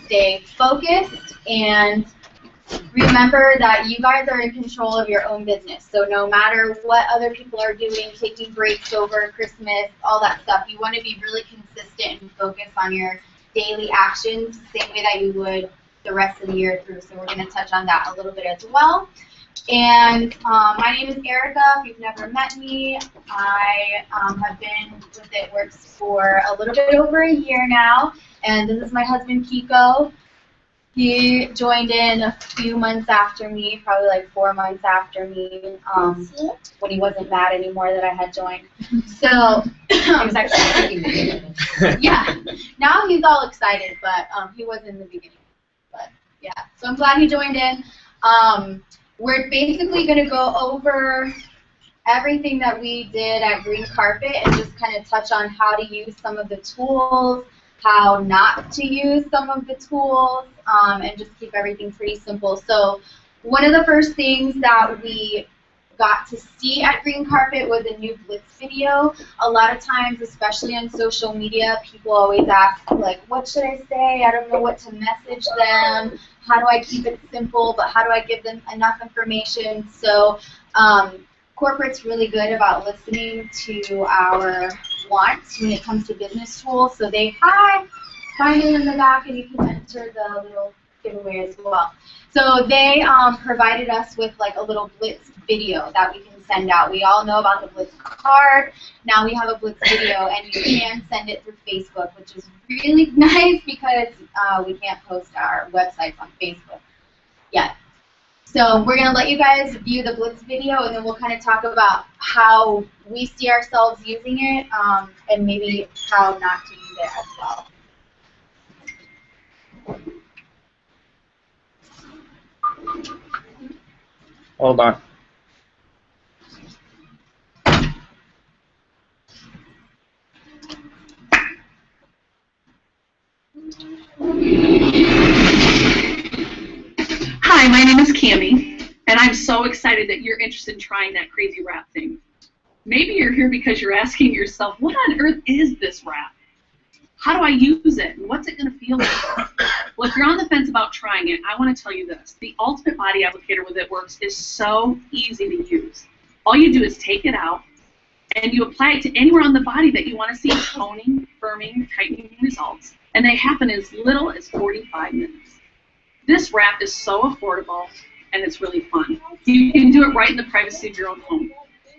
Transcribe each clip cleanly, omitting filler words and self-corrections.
stay focused and remember that you guys are in control of your own business. So no matter what other people are doing, taking breaks over Christmas, all that stuff, you want to be really consistent and focused on your daily actions, same way that you would the rest of the year through. So we're going to touch on that a little bit as well. And my name is Erica. If you've never met me, I have been with It Works for a little bit over a year now. And this is my husband, Kiko. He joined in a few months after me, probably like 4 months after me, when he wasn't mad anymore that I had joined. So he was actually thinking. Yeah. Now he's all excited, but he was in the beginning. But yeah. So I'm glad he joined in. We're basically going to go over everything that we did at Green Carpet and just kind of touch on how to use some of the tools, how not to use some of the tools, and just keep everything pretty simple. So one of the first things that we got to see at Green Carpet was a new Blitz video. A lot of times, especially on social media, people always ask, like, what should I say? I don't know what to message them. How do I keep it simple, but how do I give them enough information? So corporate's really good about listening to our wants when it comes to business tools. So they, sign in the back and you can enter the little giveaway as well. So they provided us with like a little Blitz video that we can send out. We all know about the Blitz card. Now we have a Blitz video, and you can send it through Facebook, which is really nice because we can't post our websites on Facebook yet. So we're going to let you guys view the Blitz video, and then we'll kind of talk about how we see ourselves using it, and maybe how not to use it as well. Hold on. Hi, my name is Cami, and I'm so excited that you're interested in trying that crazy wrap thing. Maybe you're here because you're asking yourself, what on earth is this wrap? How do I use it, and what's it going to feel like? Well, if you're on the fence about trying it, I want to tell you this. The Ultimate Body Applicator with It Works is so easy to use. All you do is take it out, and you apply it to anywhere on the body that you want to see toning, firming, tightening results, and they happen as little as 45 minutes. This wrap is so affordable, and it's really fun. You can do it right in the privacy of your own home.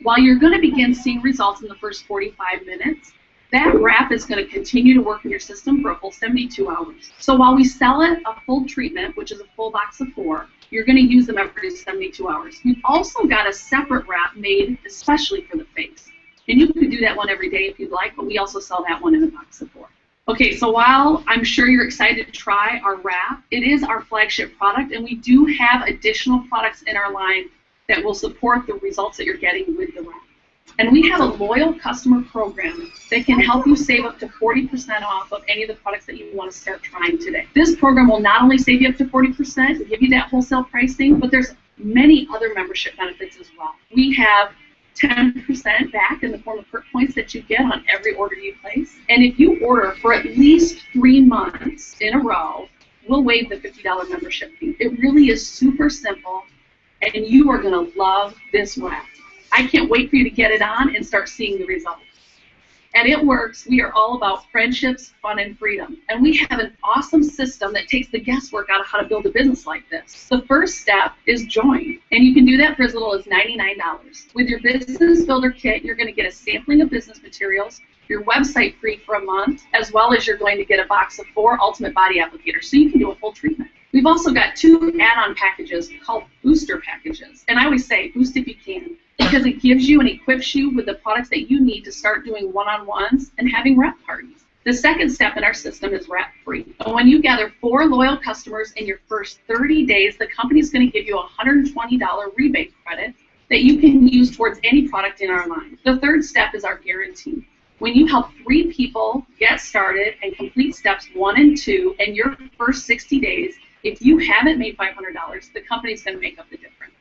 While you're going to begin seeing results in the first 45 minutes, that wrap is going to continue to work in your system for a full 72 hours. So while we sell it a full treatment, which is a full box of 4, you're going to use them every 72 hours. We've also got a separate wrap made especially for the face. And you could do that one every day if you'd like, but we also sell that one in a box of 4. Okay, so while I'm sure you're excited to try our wrap, it is our flagship product, and we do have additional products in our line that will support the results that you're getting with the wrap. And we have a loyal customer program that can help you save up to 40% off of any of the products that you want to start trying today. This program will not only save you up to 40%, give you that wholesale pricing, but there's many other membership benefits as well. We have 10% back in the form of perk points that you get on every order you place. And if you order for at least 3 months in a row, we'll waive the $50 membership fee. It really is super simple, and you are going to love this wrap. I can't wait for you to get it on and start seeing the results. At It Works, we are all about friendships, fun, and freedom. And we have an awesome system that takes the guesswork out of how to build a business like this. The first step is join. And you can do that for as little as $99. With your Business Builder Kit, you're going to get a sampling of business materials, your website free for a month, as well as you're going to get a box of 4 Ultimate Body Applicators, so you can do a full treatment. We've also got 2 add-on packages called booster packages. And I always say, boost if you can, because it gives you and equips you with the products that you need to start doing one-on-ones and having rep parties. The second step in our system is rep free. And when you gather 4 loyal customers in your first 30 days, the company's going to give you a $120 rebate credit that you can use towards any product in our line. The third step is our guarantee. When you help 3 people get started and complete steps 1 and 2 in your first 60 days, if you haven't made $500, the company's going to make up the difference.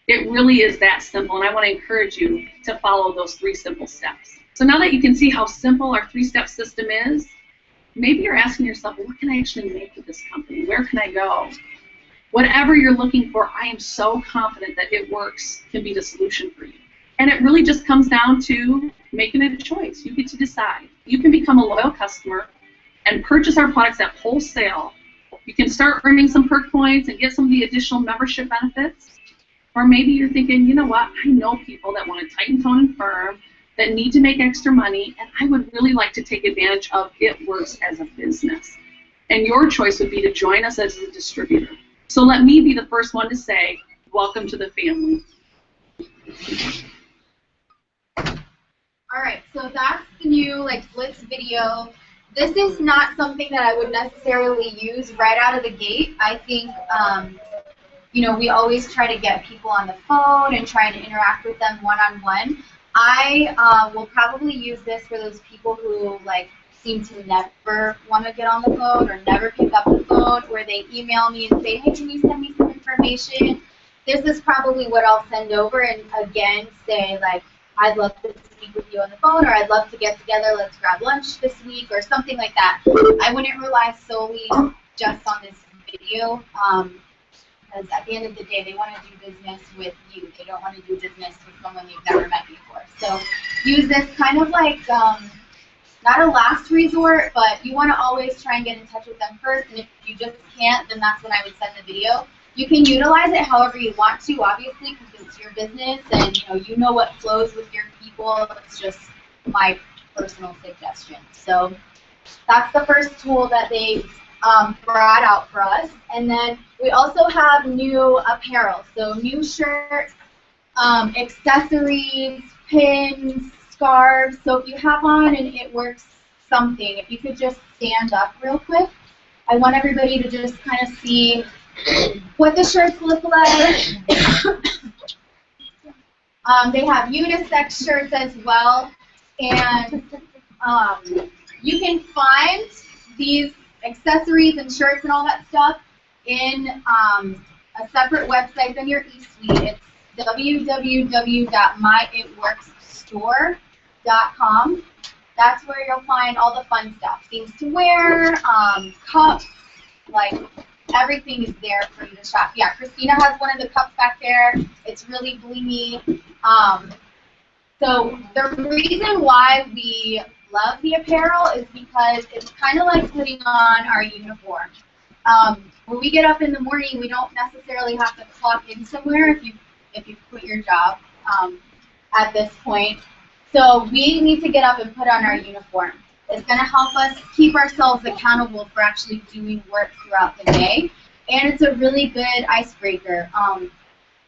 It really is that simple, and I want to encourage you to follow those 3 simple steps. So now that you can see how simple our 3-step system is, Maybe you're asking yourself, well, what can I actually make with this company? Where can I go? Whatever you're looking for, I am so confident that It Works can be the solution for you. And it really just comes down to making it a choice. You get to decide. You can become a loyal customer and purchase our products at wholesale. You can start earning some perk points and get some of the additional membership benefits. Or maybe you're thinking, you know what, I know people that want to tighten, tone, and firm, that need to make extra money, and I would really like to take advantage of It Works as a business. And your choice would be to join us as a distributor. So let me be the first one to say, welcome to the family. All right, so that's the new Blitz video. This is not something that I would necessarily use right out of the gate. I think, we always try to get people on the phone and try to interact with them one-on-one. I will probably use this for those people who seem to never want to get on the phone or never pick up the phone, where they email me and say, hey, can you send me some information? This is probably what I'll send over, and again say I'd love to speak with you on the phone, or I'd love to get together, let's grab lunch this week, or something like that. I wouldn't rely solely just on this video, because at the end of the day, they want to do business with you. They don't want to do business with someone they've never met before. So use this kind of not a last resort, but you want to always try and get in touch with them first, and if you just can't, then that's when I would send the video. You can utilize it however you want to, obviously, because it's your business, and you know what flows with your people. It's just my personal suggestion. So that's the first tool that they brought out for us. And then we also have new apparel, so new shirts, accessories, pins, scarves. So if you have on an It Works something, if you could just stand up real quick. I want everybody to just kind of see what the shirts look like. They have unisex shirts as well, and you can find these accessories and shirts and all that stuff in a separate website than your eSuite. It's www.myitworksstore.com. That's where you'll find all the fun stuff, things to wear, cups, everything is there for you to shop. Yeah, Christina has one of the cups back there. It's really blingy. So the reason why we love the apparel is because it's kind of like putting on our uniform. When we get up in the morning, we don't necessarily have to clock in somewhere if you quit your job at this point. So we need to get up and put on our uniform. It's going to help us keep ourselves accountable for actually doing work throughout the day, and it's a really good icebreaker.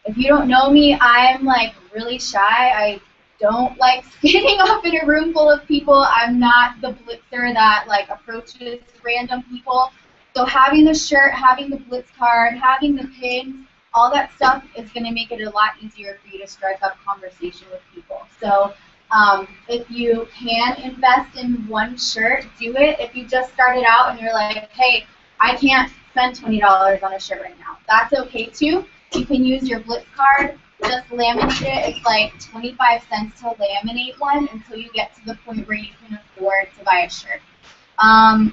If you don't know me, I'm really shy. I don't like standing up in a room full of people. I'm not the blitzer that approaches random people. So having the shirt, having the blitz card, having the pins, all that stuff is going to make it a lot easier for you to strike up conversation with people. So if you can invest in one shirt, do it. If you just started out and you're like, hey, I can't spend $20 on a shirt right now, that's okay too. You can use your Blitz card, just laminate it. It's 25 cents to laminate one until you get to the point where you can afford to buy a shirt.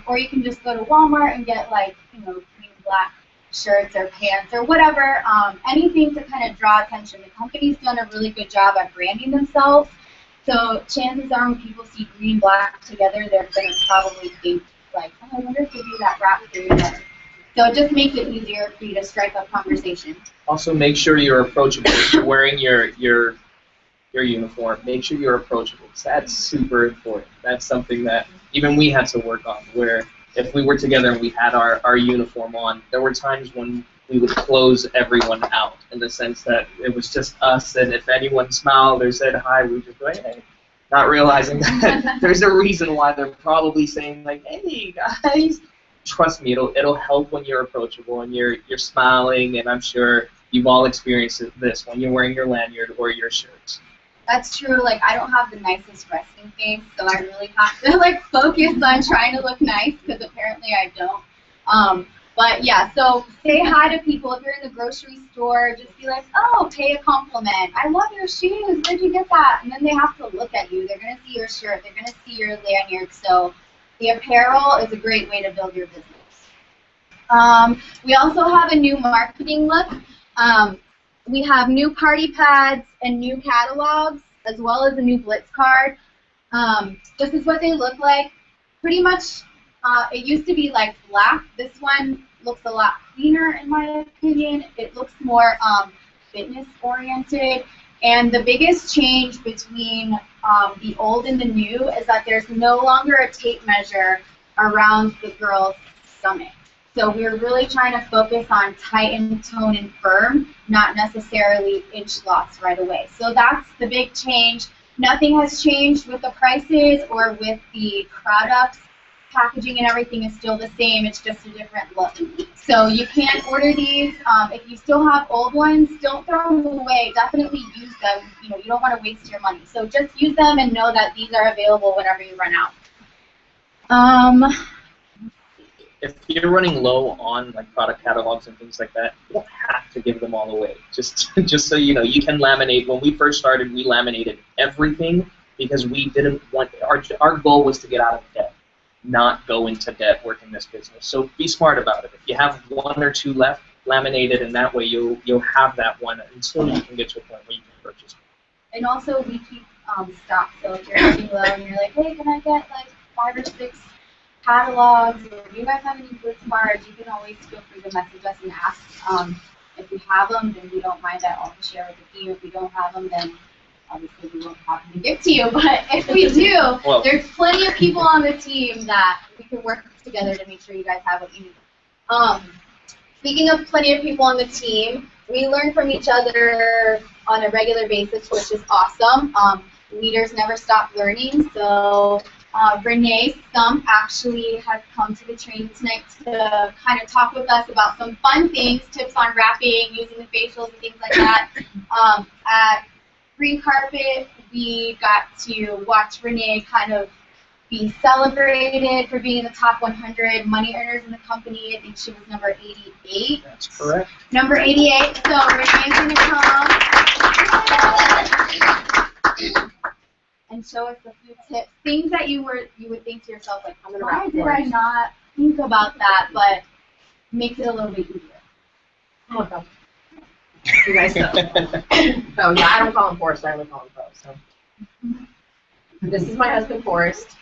Or you can just go to Walmart and get green and black shirts or pants or whatever, anything to kind of draw attention. The company's done a really good job at branding themselves. So chances are when people see green and black together, they're going to probably think, oh, I wonder if they do that wrap through there. So it just makes it easier for you to strike up conversation. Also, make sure you're approachable. If you're wearing your uniform, make sure you're approachable. That's super important. That's something that even we had to work on, where if we were together and we had our uniform on, there were times when we would close everyone out in the sense that it was just us, and if anyone smiled or said hi, we would just go, hey, not realizing that there's a reason why they're probably saying hey guys. Trust me, it'll help when you're approachable and you're smiling, and I'm sure you've all experienced this when you're wearing your lanyard or your shirts. That's true. I don't have the nicest resting face, so I really have to focus on trying to look nice, because apparently I don't. But yeah, so say hi to people. If you're in the grocery store, just be like, oh, pay a compliment. I love your shoes. Where'd you get that? And then they have to look at you. They're going to see your shirt. They're going to see your lanyard. So The apparel is a great way to build your business. We also have a new marketing look. We have new party pads and new catalogs, as well as a new Blitz card. This is what they look like. Pretty much, it used to be like black. This one looks a lot cleaner, in my opinion. It looks more fitness oriented. And the biggest change between the old and the new is that there's no longer a tape measure around the girl's stomach. So we're really trying to focus on tight and tone and firm, not necessarily inch loss right away. So that's the big change. Nothing has changed with the prices or with the products. Packaging and everything is still the same. It's just a different look. So you can order these. If you still have old ones, don't throw them away. Definitely use them. You know, you don't want to waste your money. So just use them and know that these are available whenever you run out. If you're running low on like product catalogs and things like that, you don't have to give them all away. Just so you know, you can laminate. When we first started, we laminated everything because we didn't want our goal was to get out of debt, not go into debt working this business. So be smart about it. If you have one or two left, laminate it, and that way you'll have that one until you can get to a point where you can purchase it. And also we keep stock. So if you're running low and you're like, hey, can I get like 5 or 6 catalogs, or do you guys have any Blitz cards, you can always feel free to message us and ask. If you have them, then we don't mind at all to share with the team. If we don't have them, then obviously we won't have them to give to you. But if we do, well, there's plenty of people on the team that we can work together to make sure you guys have what you need. Speaking of plenty of people on the team, we learn from each other on a regular basis, which is awesome. Leaders never stop learning, so Renee Stump actually has come to the training tonight to kind of talk with us about some fun things, tips on wrapping, using the facials and things like that. At Green Carpet, we got to watch Renee kind of be celebrated for being in the top 100 money earners in the company. I think she was number 88. That's correct. Number 88. So Renee's going to come and show us a few tips, things that you would think to yourself like, why did I not think about that? But makes it a little bit easier. Oh, God. You guys know. So yeah, I don't call him Forrest. I only call him Bo. So this is my husband, Forrest.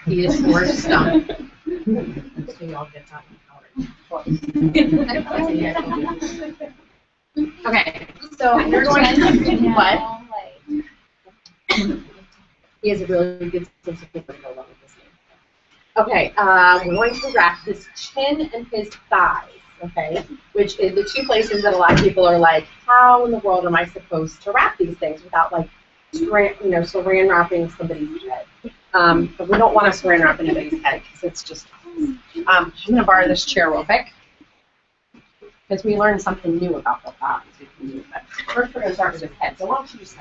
He is Forrest Stump. So y'all get that in Okay, so you're going to what? He has a really good sense of humor to go along with this name. Okay, we're going to wrap his chin and his thighs, okay, which is the two places that a lot of people are like, how in the world am I supposed to wrap these things without like, saran wrapping somebody's head? But we don't want to saran wrap anybody's head because it's just, I'm going to borrow this chair real quick because we learned something new about the thighs. But first we're going to start with his head. So why don't you just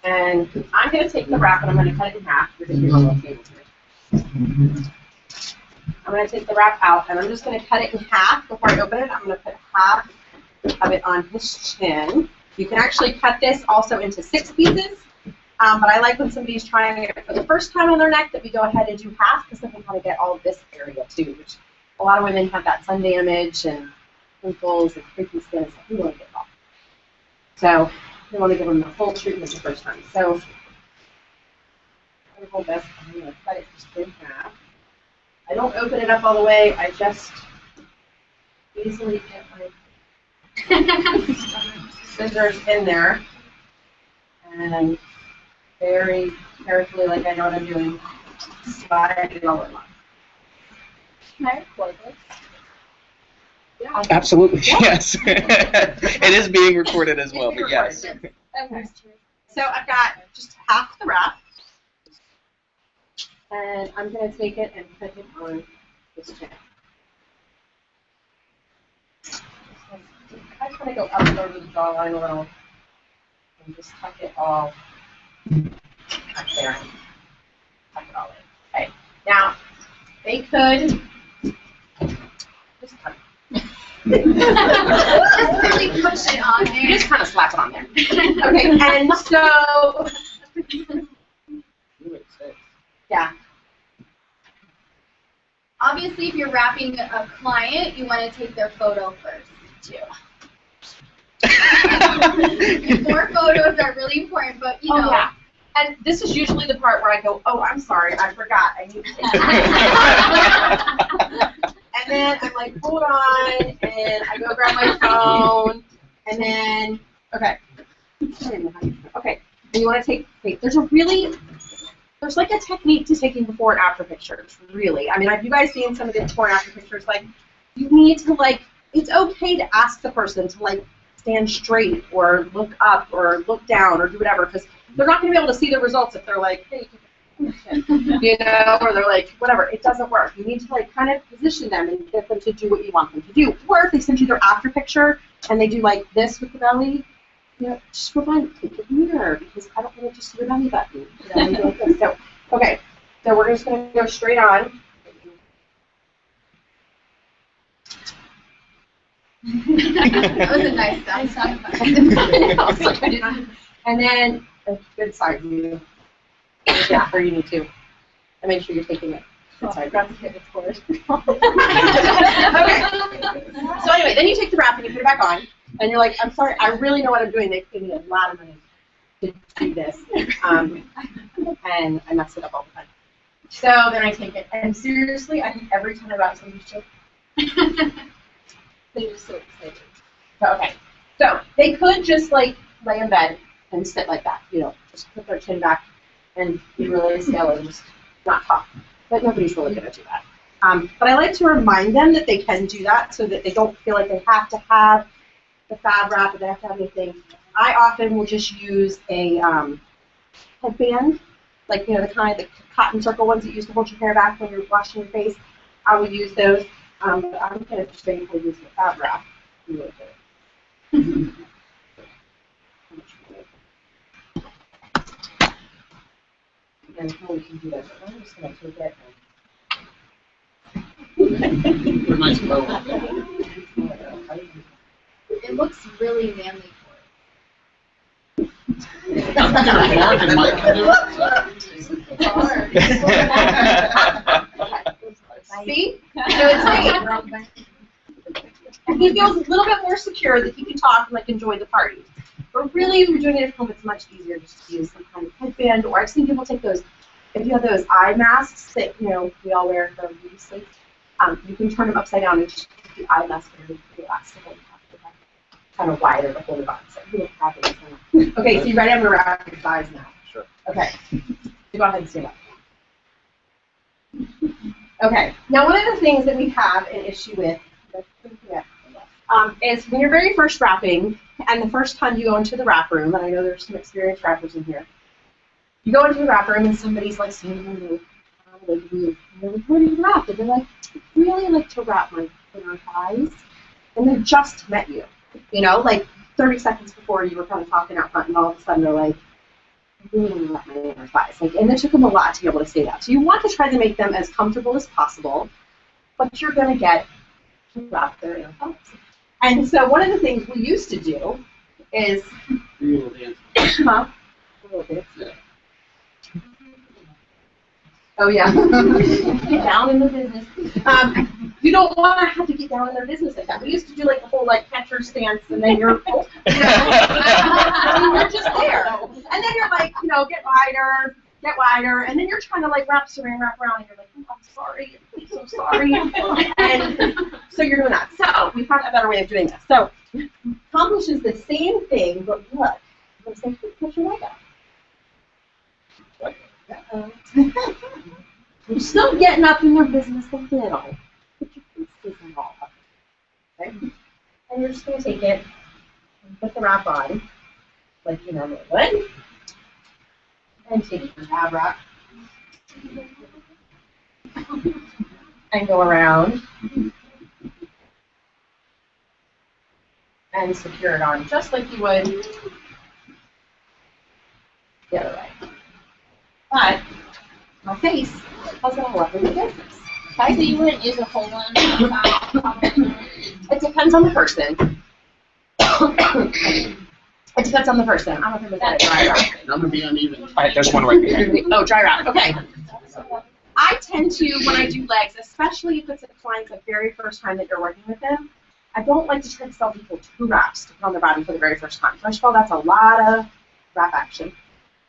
and I'm going to take the wrap and I'm going to cut it in half because we don't want to. I'm going to take the wrap out and I'm just going to cut it in half before I open it. I'm going to put half of it on his chin. You can actually cut this also into 6 pieces, but I like when somebody's trying it for the first time on their neck that we go ahead and do half because then we kind of get all of this area too, which a lot of women have that sun damage and pimples and creepy skin and stuff. We want to get it off. So we want to give them the full treatment the first time. So I'm going to hold this. I'm going to cut it just in half. I don't open it up all the way. I just easily get my scissors in there and very carefully, like I know what I'm doing, slide it all in. Can I record this? Yeah. Absolutely, yes. It is being recorded as well, but yes. Okay. So I've got just half the wrap, and I'm going to take it and put it on this chin. I just want to go up and over the jawline a little and just tuck it all up there. Tuck it all in. Okay. Now, they could just tuck it. Just really push it on You there. just kind of slap it on there. Okay, and so, yeah. Obviously, if you're wrapping a client, you want to take their photo first, too. More photos are really important, but you know. Oh, yeah. And this is usually the part where I go, oh, I'm sorry, I forgot. I need to take it. And then I'm like, hold on, and I go grab my phone, and then, okay. Okay, and you want to take, there's like a technique to taking before and after pictures, really. I mean, have you guys seen some of the before and after pictures? Like, you need to, like, it's okay to ask the person to, like, stand straight or look up or look down or do whatever, because they're not going to be able to see the results if they're like, hey, you know, or they're like, whatever. It doesn't work. You need to, like, kind of position them and get them to do what you want them to do. Or if they send you their after picture and they do, like, this with the belly, you know, just remind, take the mirror, because I don't want to just see your belly button. You know, you go like this. So, okay, so we're just going to go straight on. That was a nice sound. And then, good side view. Yeah, or you need to. And make sure you're taking it. Good side. Grab the hip forward. Okay. So anyway, then you take the wrap and you put it back on. And you're like, I'm sorry, I really know what I'm doing. They paid me a lot of money to do this. And I mess it up all the time. So then I take it. And seriously, I think every time I wrap somebody's joke, they're just so excited. So, okay. So they could just, like, lay in bed and sit like that, you know, just put their chin back and be really still and just not talk. But nobody's really going to do that. But I like to remind them that they can do that so that they don't feel like they have to have the fab wrap or they have to have anything. I often will just use a headband, like, you know, the kind of the cotton circle ones that you use to hold your hair back when you're washing your face. I will use those. But I'm going to just basically use the fab wrap. And how we can do that. I'm just going to take it. Nice bow. It looks really manly for See? So it's great. And he feels a little bit more secure that he can talk and, like, enjoy the party. But really, if you're doing it at home, it's much easier just to use some kind of headband. Or I've seen people take those, if you have those eye masks that, you know, we all wear for beauty sleep, you can turn them upside down and just put the eye mask underneath the elastic and kind of wider to hold it on. So you look happy. Okay, so you ready? I'm going to wrap your thighs now. Sure. Okay. So go ahead and stand up. Okay. Now, one of the things that we have an issue with is when you're very first wrapping, and the first time you go into the wrap room, and I know there's some experienced wrappers in here, you go into the wrap room and somebody's like standing on the and they're like, what do you wrap? And they're like, I really like to wrap my inner thighs. And they just met you. You know, like 30 seconds before you were kind of talking out front, and all of a sudden they're like, I really want to wrap my inner thighs. Like, and it took them a lot to be able to say that. So you want to try to make them as comfortable as possible, but you're going to get to wrap their inner thighs. And so one of the things we used to do is, oh yeah, get down in the business. You don't want to have to get down in their business like that. We used to do like the whole like catcher stance, and then you're, you know, you're just there, and then you're like, you know, get wider, and then you're trying to like wrap around, and you're like, oh, I'm sorry, I'm so sorry, and so you're doing that. So we found a better way of doing this. So accomplishes the same thing, but what? I'm going to say, put your leg up. You're still getting up in their business a little, but your face isn't all up. Okay? And you're just going to take it and put the wrap on, like you normally would, and take your fab wrap and go around and secure it on just like you would the other way. But my face has all up in the business. Okay, so you wouldn't use a whole one? It depends on the person. It depends on the person. I'm not going to get a dry wrap. I'm gonna be uneven. All right, there's one right behind. Oh, dry wrap. Okay. I tend to, when I do legs, especially if it's a client the very first time that you're working with them, I don't like to try to sell people 2 wraps to put on their body for the very first time. First of all, that's a lot of wrap action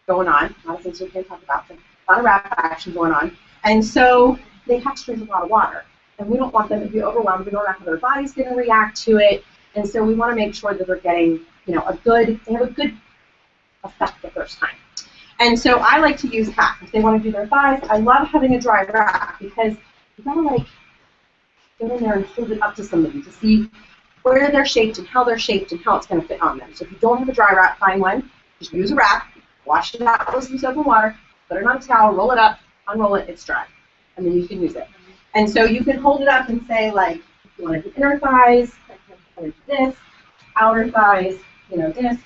going on. A lot of things we can talk about, but a lot of wrap action going on. And so they have to drink a lot of water. And we don't want them to be overwhelmed. We don't know how their body's going to react to it. And so we want to make sure that they're getting, they have a good effect the first time. And so I like to use half. If they want to do their thighs, I love having a dry wrap because you gotta like get in there and hold it up to somebody to see where they're shaped and how it's going to fit on them. So if you don't have a dry wrap, find one. Just use a wrap, wash it out with some soap and water, put it on a towel, roll it up, unroll it, it's dry, and then you can use it. And so you can hold it up and say like, if you want to do inner thighs, this, outer thighs, this,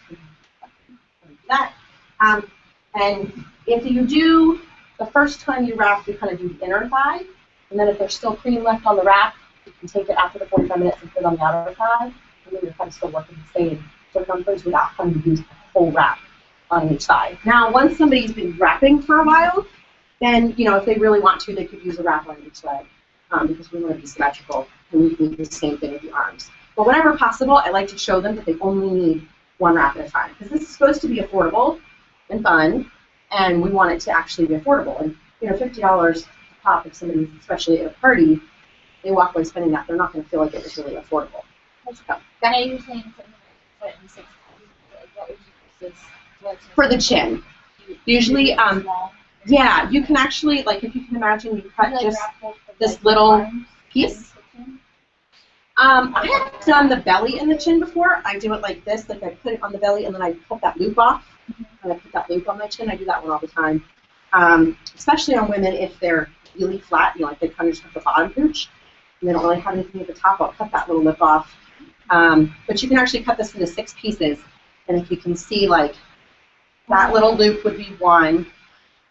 that. And if you do, the first time you wrap, you kind of do the inner thigh, and then if there's still cream left on the wrap, you can take it after the 45 minutes and put it on the outer thigh, and then you're kind of still working the same circumference without having to use the whole wrap on each side. Now, once somebody's been wrapping for a while, then, if they really want to, they could use a wrap on each leg, because we want to be symmetrical, and we can do the same thing with the arms. But whenever possible, I like to show them that they only need 1 wrap at a time, because this is supposed to be affordable and fun, and we want it to actually be affordable. And $50 a pop, if somebody's, especially at a party, they walk away spending that, they're not going to feel like it was really affordable. Let's go. Gonna use something like in 6 what would you use For the chin, usually, yeah, you can actually, like, if you can imagine, you cut just this little piece. I haven't done the belly and the chin before. I do it like this, like I put it on the belly and then I put that loop off. And I put that loop on my chin. I do that one all the time. Especially on women if they're really flat, like they kind of just have the bottom pooch and they don't really have anything at the top. I'll cut that little lip off. But you can actually cut this into 6 pieces. And if you can see, like, that little loop would be 1.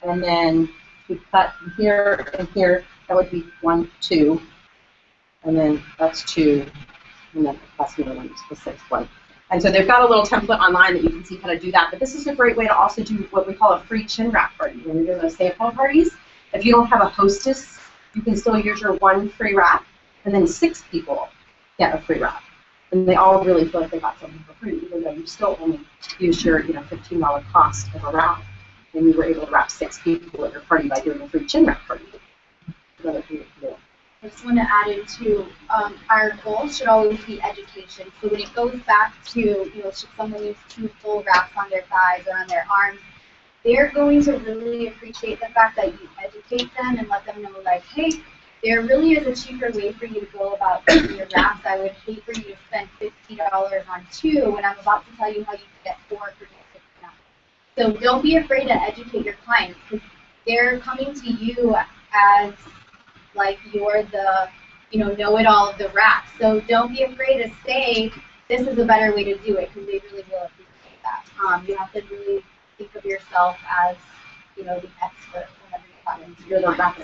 And then we cut here and here, that would be 1, 2. And then that's 2, and then that's the other one, the 6th one. And so they've got a little template online that you can see how to do that. But this is a great way to also do what we call a free chin wrap party. When you're doing those sample parties, if you don't have a hostess, you can still use your 1 free wrap, and then 6 people get a free wrap. And they all really feel like they got something for free, even though you still only used your $15 cost of a wrap, and you were able to wrap 6 people at your party by doing a free chin wrap party. Another thing you can do. I just want to add into our goal should always be education. So when it goes back to, should someone use 2 full wraps on their thighs or on their arms, they're going to really appreciate the fact that you educate them and let them know, like, hey, there really is a cheaper way for you to go about doing your wraps. I would hate for you to spend $50 on 2 when I'm about to tell you how you can get 4 for just $6. So don't be afraid to educate your clients, because they're coming to you as like you're the, know-it-all of the wrap. So don't be afraid to say, this is a better way to do it, because they really will appreciate that. You have to really think of yourself as, the expert whenever you come in. You're the wrapper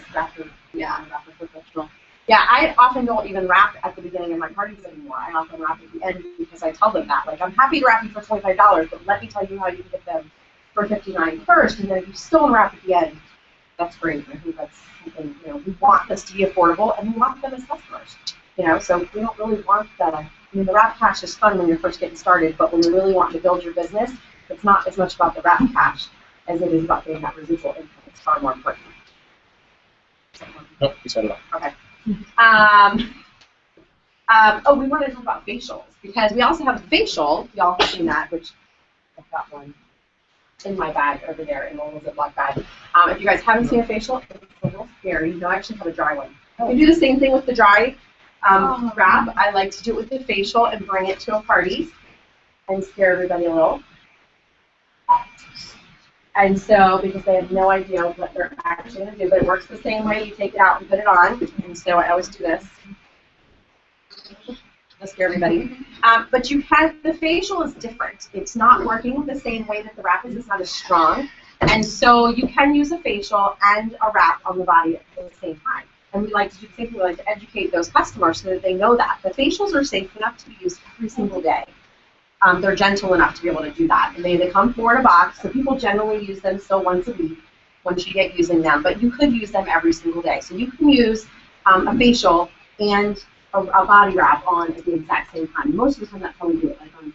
professional. Yeah, I often don't even wrap at the beginning of my parties anymore. I often wrap at the end because I tell them that. Like, I'm happy to wrap you for $25, but let me tell you how you can get them for $59 first, and then if you still want to wrap at the end, that's great. I think that's something, we want this to be affordable, and we want them as customers. So we don't really want the wrap cash is fun when you're first getting started, but when you really want to build your business, it's not as much about the wrap cash as it is about getting that residual income. It's far more important. Nope, you said it all. Okay. We want to talk about facials, because we also have a facial. Y'all have seen that, which I've got one in my bag over there in one Ziploc bag. If you guys haven't seen a facial, it's a little scary. No, I actually have a dry one. You can do the same thing with the dry wrap. I like to do it with the facial and bring it to a party and scare everybody a little. And so, because they have no idea what they're actually going to do, but it works the same way. You take it out and put it on. And so I always do this to scare everybody. But the facial is different. It's not working the same way that the wrap is. It's not as strong. And so you can use a facial and a wrap on the body at the same time. And we like to do the same thing. We like to educate those customers so that they know that. The facials are safe enough to be used every single day. They're gentle enough to be able to do that. And they come 4 in a box, so people generally use them still once a week once you get using them. But you could use them every single day. So you can use a facial and a body wrap on at the exact same time. Most of the time that's how we do it. Like on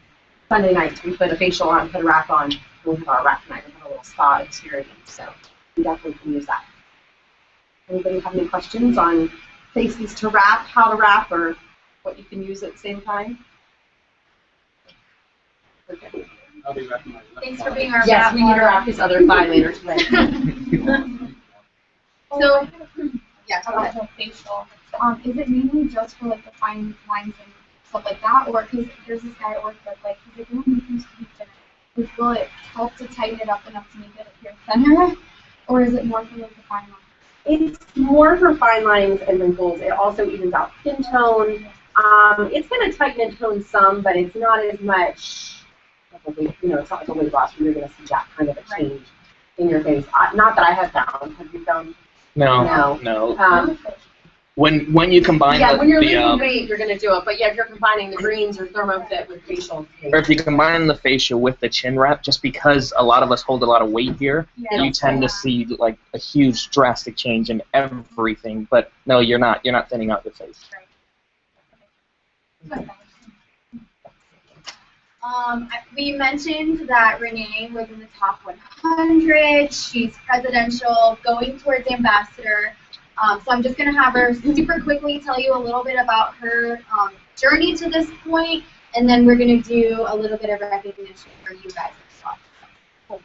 Sunday nights, we put a facial on, put a wrap on, and we have our wrap night. We have a little spa experience. So you definitely can use that. Anybody have any questions on faces to wrap, how to wrap, or what you can use at the same time? Okay. I'll be wrapping my left Thanks for arm. being our Yes, wrap we need to model. wrap his other thigh later today. So, yeah, go ahead. Also facial. Is it mainly just for like the fine lines and stuff like that, or because there's this guy at work that like he's like, "You want me to be thinner? Will it help to tighten it up enough to make it appear thinner, or is it more for like the fine lines?" It's more for fine lines and wrinkles. It also evens out skin tone. It's going to tighten and tone some, but it's not as much. It's not like a weight loss where you're going to see that kind of a change in your face. Not that I have found. Have you found? No. When you combine When you're the losing weight, you're going to do it. But yeah, if you're combining the greens or ThermoFit with facial, or if you combine the facial with the chin wrap, just because a lot of us hold a lot of weight here, you tend to see like a huge drastic change in everything. But no, you're not thinning out your face. We mentioned that Renee was in the top 100. She's presidential, going towards ambassador. So I'm just going to have her super quickly tell you a little bit about her journey to this point, and then we're going to do a little bit of recognition for you guys as well.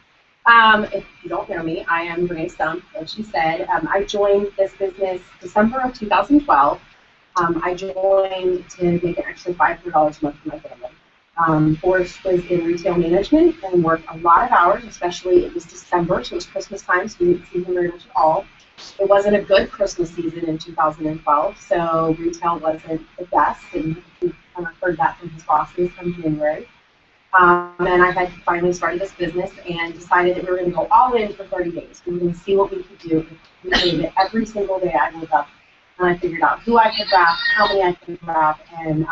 If you don't know me, I am Renee Stump, as she said. I joined this business December of 2012. I joined to make an extra $500 a month for my family. Forrest was in retail management and worked a lot of hours, especially it was December, so it was Christmas time, so we didn't see him very much at all. It wasn't a good Christmas season in 2012, so retail wasn't the best, and we kind of heard that from his bosses from January. And I had finally started this business and decided that we were going to go all in for 30 days. We were going to see what we could do. We did it every single day. I woke up and I figured out who I could wrap, how many I could wrap, and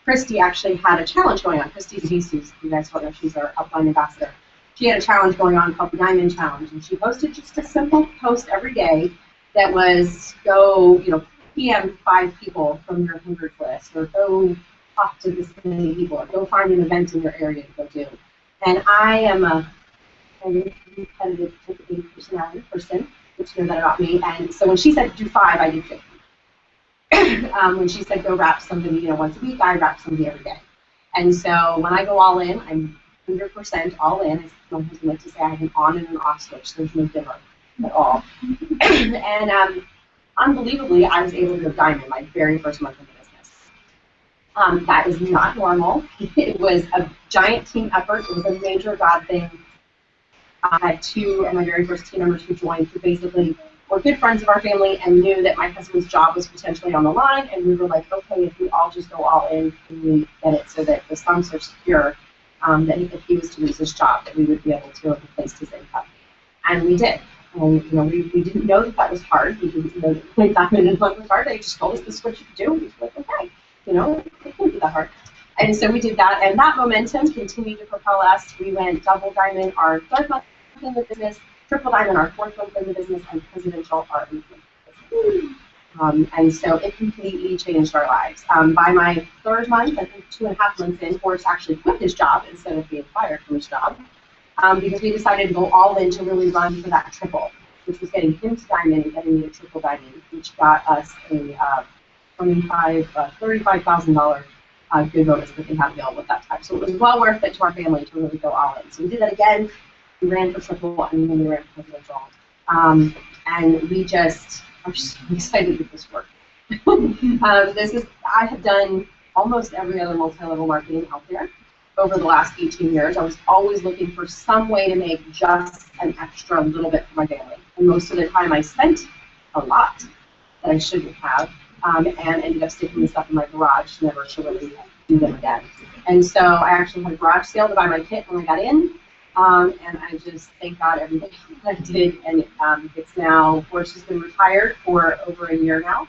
Christy actually had a challenge going on. Christy Jesus, you guys don't know, she's our upline ambassador. She had a challenge going on called the Diamond Challenge, and she posted just a simple post every day that was go, PM 5 people from your 100 list, or go talk to this many people, or go find an event in your area to go do. And I am a very competitive type A personality person, which you know that about me. And so when she said do 5, I did 50. When she said go wrap somebody, once a week, I wrap somebody every day. And so when I go all in, I'm 100% all in. As my husband likes to say, I have an on and an off switch. There's no dimmer at all. And unbelievably, I was able to go diamond my very first month in the business. That is not normal. It was a giant team effort. It was a major God thing. I had 2 of my very first team members who joined, who basically were good friends of our family and knew that my husband's job was potentially on the line, and we were like, okay, if we all just go all in and we get it so that the sums are secure, that if he was to lose his job, that we would be able to replace his income. And we did. And we didn't know that was hard. We didn't know that playing diamond and hunt was hard. They just told us this is what you could do. And we were like, okay, it can't be that hard. And so we did that, and that momentum continued to propel us. We went double diamond our 3rd month in the business, triple diamond our 4th month in the business, and presidential our 8th month in the business. And so it completely changed our lives. By my 3rd month, I think 2.5 months in, Forrest actually quit his job instead of being fired from his job, because we decided to go all in to really run for that triple, which was getting him to diamond and getting me to triple diamond, which got us a $35,000 good bonus that they had available at that time. So it was well worth it to our family to really go all in. So we did that again. We ran for triple, and then we ran for presidential. And we just are so excited that this worked. I have done almost every other multi-level marketing out there over the last 18 years. I was always looking for some way to make just an extra little bit for my family. And most of the time I spent a lot that I shouldn't have, and ended up sticking this stuff in my garage, never to really do them again. And so I actually had a garage sale to buy my kit when I got in. And I just thank God everything I did. And it's now, Boris has been retired for over a year now.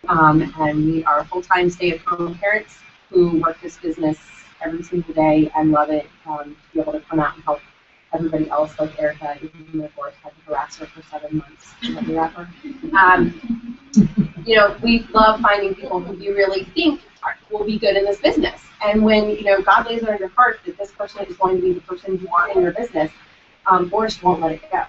And we are full-time stay-at-home parents who work this business every single day and love it, to be able to come out and help everybody else, like Erica, even though Boris had to harass her for 7 months. You know, we love finding people who you really think will be good in this business. And when, you know, God lays it on your heart that this person is going to be the person you want in your business, Boris won't let it go.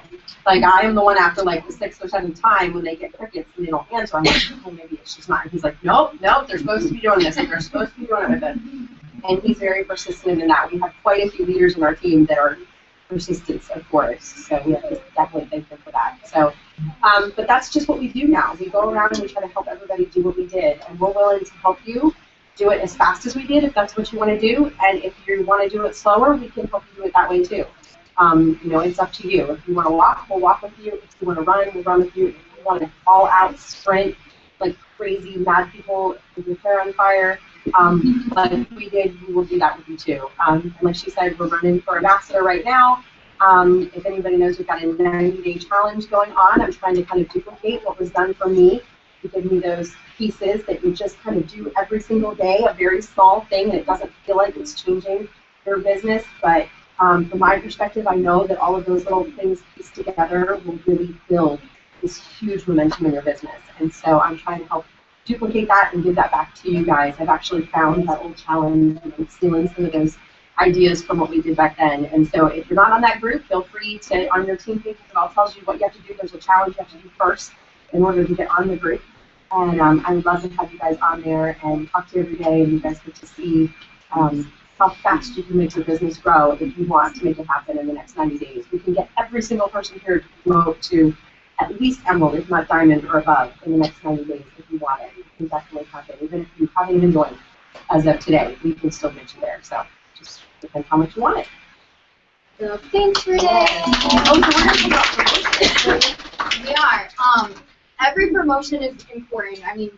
Like, I am the one after like the 6th or 7th time when they get crickets and they don't answer, I'm like, oh, maybe it's just not. And he's like, nope, they're supposed to be doing this, and they're supposed to be doing it with it. And he's very persistent in that. We have quite a few leaders in our team that are persistent, of course, so we have to definitely thank them for that. So, but that's just what we do now. We go around and we try to help everybody do what we did, and we're willing to help you do it as fast as we did if that's what you want to do, and if you want to do it slower, we can help you do it that way too. You know, it's up to you. If you want to walk, we'll walk with you. If you want to run, we'll run with you. If you want to all-out sprint like crazy mad people with your hair on fire, like we did, we will do that with you too. And like she said, we're running for ambassador right now. If anybody knows, we've got a 90-day challenge going on. I'm trying to kind of duplicate what was done for me. You give me those pieces that you just kind of do every single day, a very small thing, and it doesn't feel like it's changing your business. But from my perspective, I know that all of those little things pieced together will really build this huge momentum in your business. And so I'm trying to help duplicate that and give that back to you guys. I've actually found that old challenge and stealing some of those ideas from what we did back then. And so if you're not on that group, feel free to, on your team page, it all tells you what you have to do. There's a challenge you have to do first in order to get on the group. And I would love to have you guys on there and talk to you every day, and you guys get to see how fast you can make your business grow if you want to make it happen in the next 90 days. We can get every single person here to promote to at least Emerald, if not Diamond or above, in the next 90 days if you want it. It can definitely happen. Even if you haven't even joined as of today, we can still get you there. So just depends how much you want it. So thanks, Renee. Oh, so we're going to talk about promotions. We are. Every promotion is important. I mean,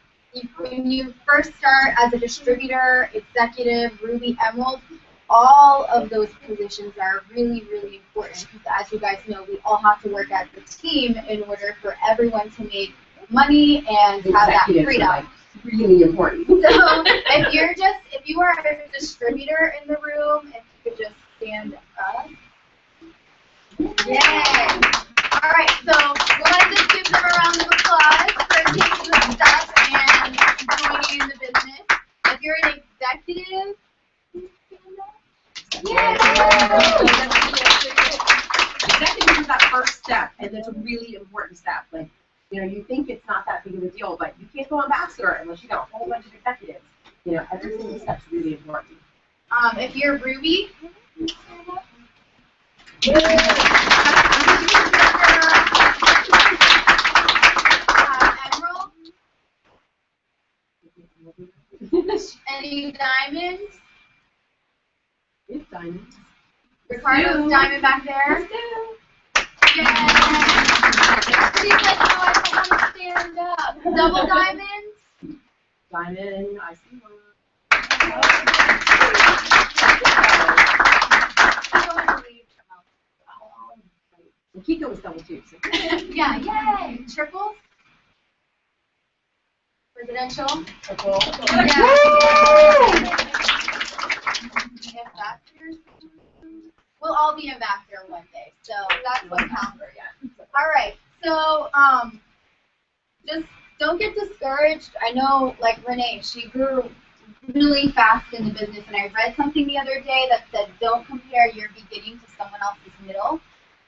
when you first start as a distributor, executive, Ruby, Emerald, all of those positions are really, really important because, as you guys know, we all have to work as a team in order for everyone to make money and have that freedom. Like really important. So if you are a distributor in the room, if you could just stand up. Yay! All right, so we'll just give them a round of applause for taking the steps and joining in the business. If you're an executive, please stand up. Yay! Executive is that first step, and that's a really important step. Like, you know, you think it's not that big of a deal, but you can't go ambassador unless you got a whole bunch of executives. You know, every single step's really important. If you're Ruby, stand up. Emerald? Any diamonds? It's diamonds. Ricardo's diamond back there. Yay! She's like, oh, I don't want to stand up. Double diamonds? Diamond, I see one. Kiko was double too. So. Yeah, yay! Triples? Residential? Triple. Yeah. Ambassadors? We'll all be ambassador one day, so that's what counts. All right, so just don't get discouraged. I know, like Renee, she grew really fast in the business, and I read something the other day that said, don't compare your beginning to someone else's middle.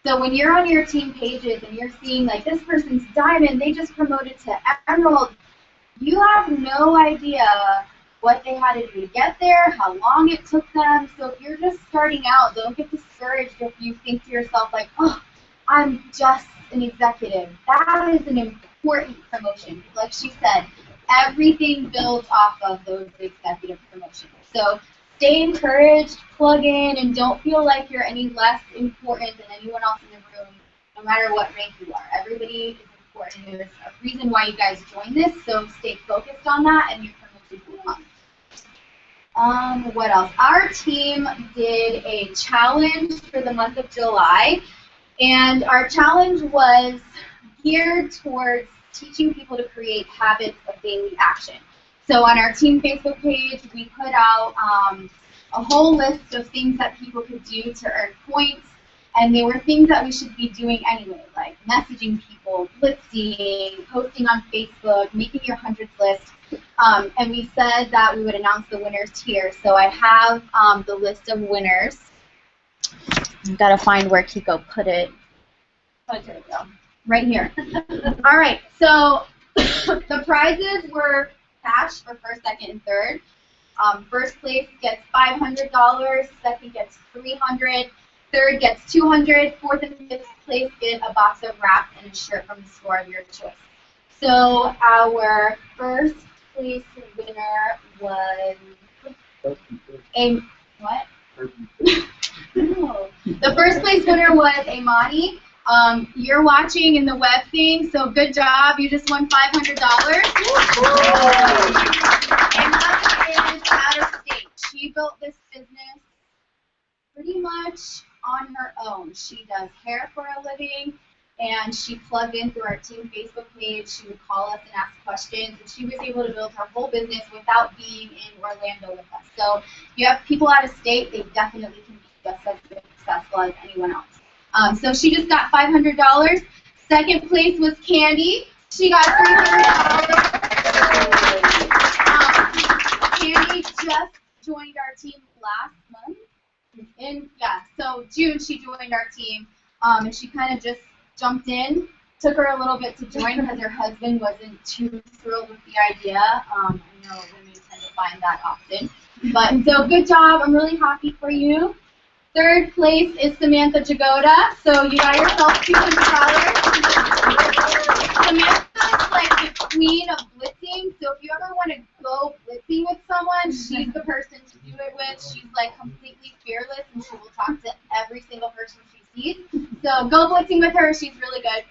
So when you're on your team pages and you're seeing like this person's diamond, they just promoted to Emerald, you have no idea what they had to do to get there, how long it took them. So if you're just starting out, don't get discouraged if you think to yourself like, oh, I'm just an executive. That is an important promotion. Like she said, everything builds off of those executive promotions. So stay encouraged, plug in, and don't feel like you're any less important than anyone else in the room, no matter what rank you are. Everybody is important. There's a reason why you guys joined this, so stay focused on that, and your promotion will come. What else? Our team did a challenge for the month of July, and our challenge was geared towards teaching people to create habits of daily action. So on our team Facebook page, we put out a whole list of things that people could do to earn points, and they were things that we should be doing anyway, like messaging people, blitzing, posting on Facebook, making your hundreds list. And we said that we would announce the winners here. So I have the list of winners. I've got to find where Kiko put it. Oh, there we go. Right here. All right. So the prizes were cash for first, second, and third. First place gets $500. Second gets $300. Third gets $200. Fourth and fifth place get a box of wraps and a shirt from the store of your choice. So our first place winner was a what? No. The first place winner was Amani. You're watching in the web thing, so good job. You just won $500. Amani is out of state. She built this business pretty much on her own. She does hair for a living, and she plugged in through our team Facebook page. She would call us and ask questions, and she was able to build her whole business without being in Orlando with us. So if you have people out of state, they definitely can be just as successful as anyone else. So she just got $500. Second place was Candy. She got $300. Candy just joined our team last month. So June she joined our team, and she kind of just jumped in. Took her a little bit to join because her husband wasn't too thrilled with the idea. I know women tend to find that often. But so good job. I'm really happy for you. Third place is Samantha Jagoda. So you got yourself $200. Samantha is like the queen of blitzing. So if you ever want to go blitzing with someone, she's the person to do it with. She's like completely fearless, and she will talk to every single person she sees. So go blitzing with her. She's really good.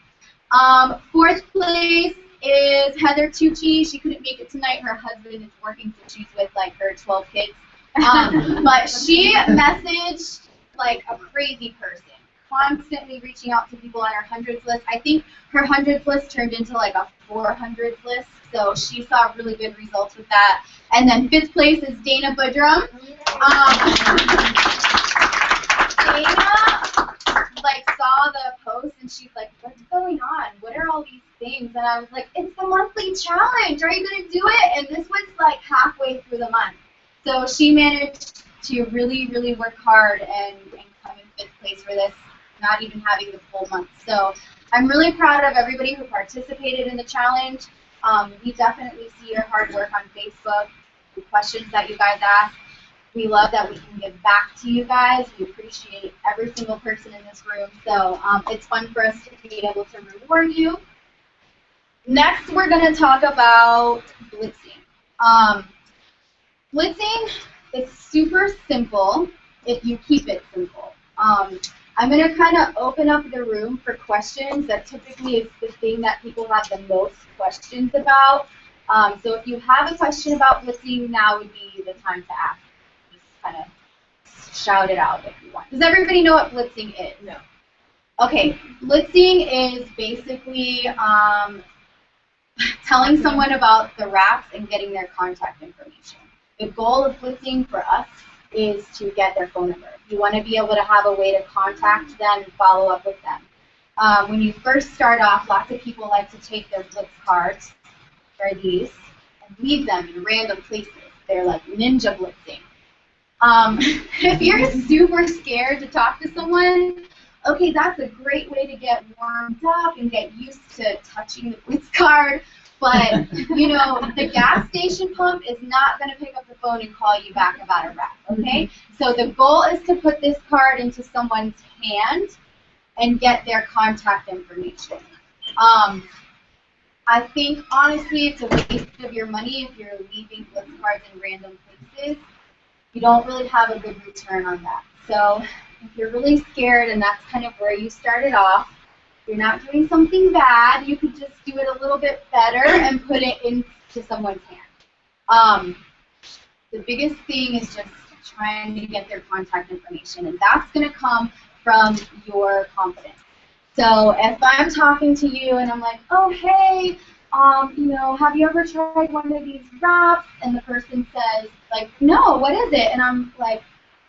Fourth place is Heather Tucci. She couldn't make it tonight. Her husband is working, so she's with like her 12 kids. But she messaged like a crazy person, constantly reaching out to people on her hundreds list. I think her hundreds list turned into like a 400s list, so she saw really good results with that. And then fifth place is Dana Budrum. Dana like saw the post and she's like, what's going on? What are all these things? And I was like, it's the monthly challenge. Are you going to do it? And this was like halfway through the month. So she managed to really, really work hard and come in fifth place for this, not even having the full month. So I'm really proud of everybody who participated in the challenge. We definitely see your hard work on Facebook, the questions that you guys ask. We love that we can give back to you guys. We appreciate every single person in this room. So it's fun for us to be able to reward you. Next, we're going to talk about blitzing. Blitzing is super simple if you keep it simple. I'm going to kind of open up the room for questions. That typically is the thing that people have the most questions about. So if you have a question about blitzing, now would be the time to ask. Just kind of shout it out if you want. Does everybody know what blitzing is? No. Okay, blitzing is basically telling someone about the wraps and getting their contact information. The goal of blitzing for us is to get their phone number. You want to be able to have a way to contact them and follow up with them. When you first start off, lots of people like to take their blitz cards, or these, and leave them in random places. They're like ninja blitzing. If you're super scared to talk to someone, okay, that's a great way to get warmed up and get used to touching the blitz card. But, you know, the gas station pump is not going to pick up the phone and call you back about a wrap, okay? So the goal is to put this card into someone's hand and get their contact information. I think, honestly, it's a waste of your money if you're leaving blitz cards in random places. You don't really have a good return on that. So if you're really scared and that's kind of where you started off, you're not doing something bad, you could just do it a little bit better and put it into someone's hand. The biggest thing is just trying to get their contact information, and that's going to come from your confidence. So if I'm talking to you and I'm like, oh, hey, have you ever tried one of these wraps? And the person says, like, no, what is it? And I'm like,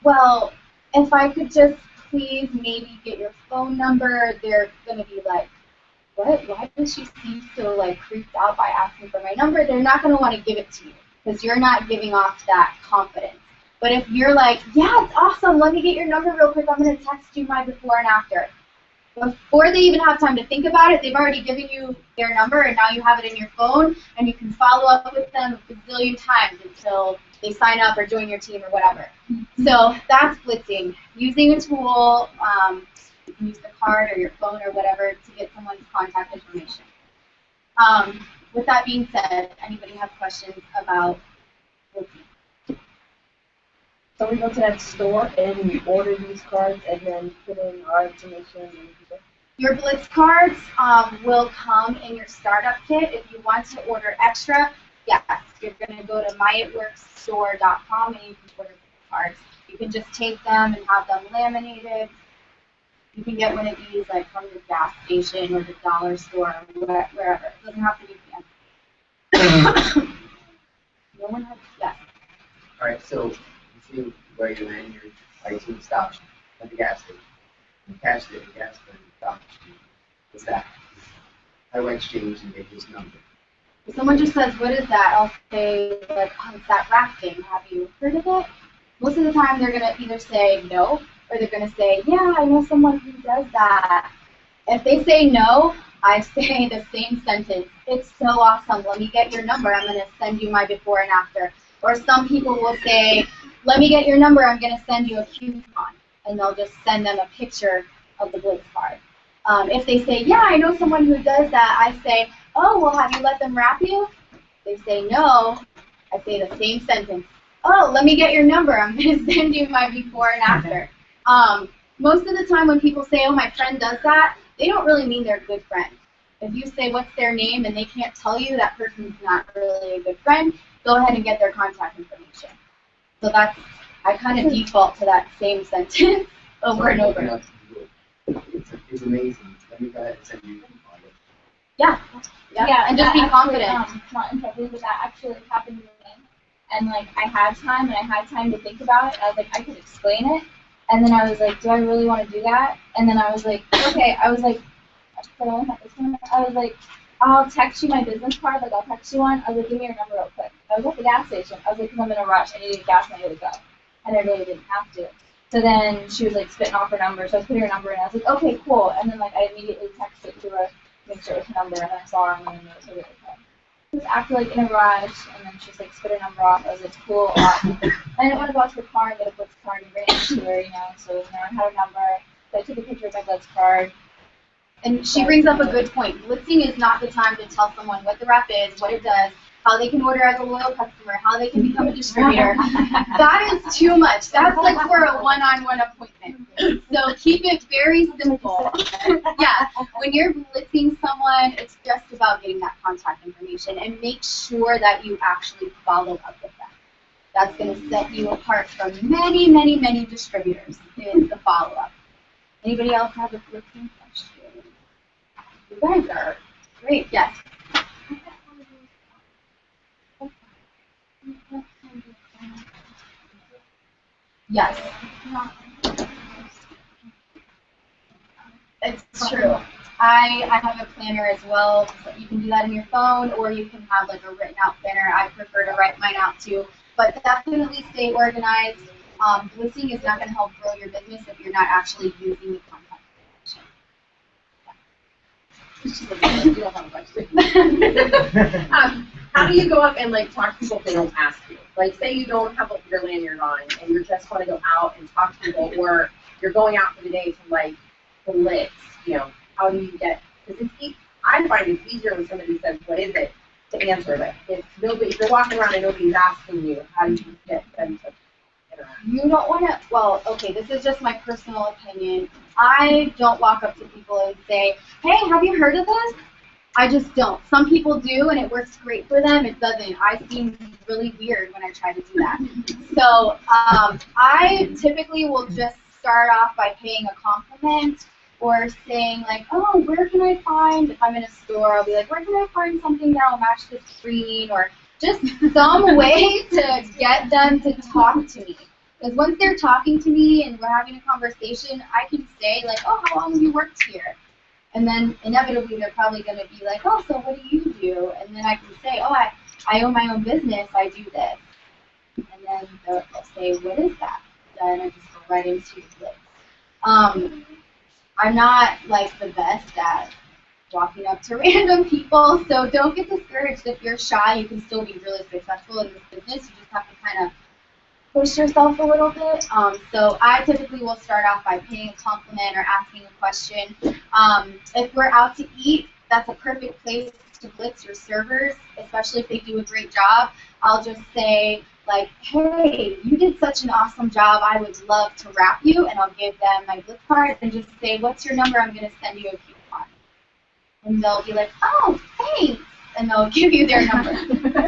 well, if I could just please maybe get your phone number, they're going to be like, what? Why does she seem so, like, creeped out by asking for my number? They're not going to want to give it to you because you're not giving off that confidence. But if you're like, yeah, it's awesome, let me get your number real quick, I'm going to text you my before and after. Before they even have time to think about it, they've already given you their number, and now you have it in your phone, and you can follow up with them a bazillion times until they sign up or join your team or whatever. So that's blitzing. Using a tool, you can use the card or your phone or whatever to get someone's contact information. With that being said, anybody have questions about blitzing? So we go to that store and we order these cards and then put in our information. And your Blitz cards will come in your startup kit. If you want to order extra, yes, you're going to go to myitworksstore.com and you can order cards. You can just take them and have them laminated. You can get one of these like from the gas station or the dollar store or wherever. It doesn't have to be fancy. No one has, yes. All right, so you see where you land your IT stops at the gas station. You cash it at the gas station, stop machine. What's that? How do I exchange and get his number? If someone just says, what is that? I'll say, like, oh, it's that rap thing. Have you heard of it? Most of the time they're going to either say no, or they're going to say, yeah, I know someone who does that. If they say no, I say the same sentence. It's so awesome. Let me get your number. I'm going to send you my before and after. Or some people will say, let me get your number. I'm going to send you a coupon. And they'll just send them a picture of the Blitz card. If they say, yeah, I know someone who does that, I say, oh, well, have you let them wrap you? They say no. I say the same sentence. Oh, let me get your number. I'm going to send you my before and after. Most of the time when people say, oh, my friend does that, they don't really mean they're a good friend. If you say what's their name and they can't tell you that person's not really a good friend, go ahead and get their contact information. So that's, I kind of default to that same sentence over and over. It's amazing. Let me go ahead and send you the number. Yeah, and just be confident. Not in trouble, but that actually happened to me. And like I had time to think about it. I was like, I could explain it. And then I was like, do I really want to do that? And then I was like, okay. I was like, I'll text you my business card. Like I'll text you one. I was like, give me your number real quick. I was at the gas station. I was like, because I'm in a rush. I needed gas money to go. And I really didn't have to. So then she was like spitting off her number. So I put her number in. I was like, okay, cool. And then like I immediately texted to her, make sure it was her number, and I saw her name and it was really okay. She was after like in a rush, and then she just like spit her number off. I was like, cool, awesome. I didn't want to go out to the car and get a Blitz card and bring it to her, you know. So I had her number. So I took a picture of my Blitz card. And she brings up a good point. Blitzing is not the time to tell someone what the wrap is, what it does, how they can order as a loyal customer, how they can become a distributor. That is too much. That's like for a one-on-one appointment. So keep it very simple. Yeah, when you're blitzing someone, it's just about getting that contact information and make sure that you actually follow up with them. That's going to set you apart from many, many, many distributors is the follow-up. Anybody else have a blitzing question? You guys are great. Yes. Yes. It's true. I have a planner as well. So you can do that in your phone, or you can have like a written out planner. I prefer to write mine out too. But definitely stay organized. Blitzing is not going to help grow your business if you're not actually using the contact information. You don't have a question. How do you go up and like talk to people if they don't ask you? Like, say you don't have your lanyard on and you just want to go out and talk to people, or you're going out for the day to like blitz. You know, how do you get? Because I find it's easier when somebody says, "What is it?" to answer it. If you're walking around and nobody's asking you, how do you get them to interact? You don't want to. Well, okay, this is just my personal opinion. I don't walk up to people and say, "Hey, have you heard of this?" I just don't. Some people do, and it works great for them. It doesn't. I seem really weird when I try to do that. So I typically will just start off by paying a compliment or saying like, oh, where can I find, if I'm in a store, I'll be like, where can I find something that will match the screen, or just some way to get them to talk to me. Because once they're talking to me and we're having a conversation, I can say like, oh, how long have you worked here? And then inevitably they're probably going to be like, oh, so what do you do? And then I can say, oh, I own my own business, I do this. And then they'll say, what is that? Then I just go right into the blitz. I'm not like the best at walking up to random people, so don't get discouraged. If you're shy, you can still be really successful in this business. You just have to kind of push yourself a little bit. So I typically will start off by paying a compliment or asking a question. If we're out to eat, that's a perfect place to blitz your servers, especially if they do a great job. I'll just say, like, hey, you did such an awesome job, I would love to wrap you, and I'll give them my blitz card and just say, what's your number, I'm going to send you a coupon. And they'll be like, oh, thanks, and they'll give you their number. I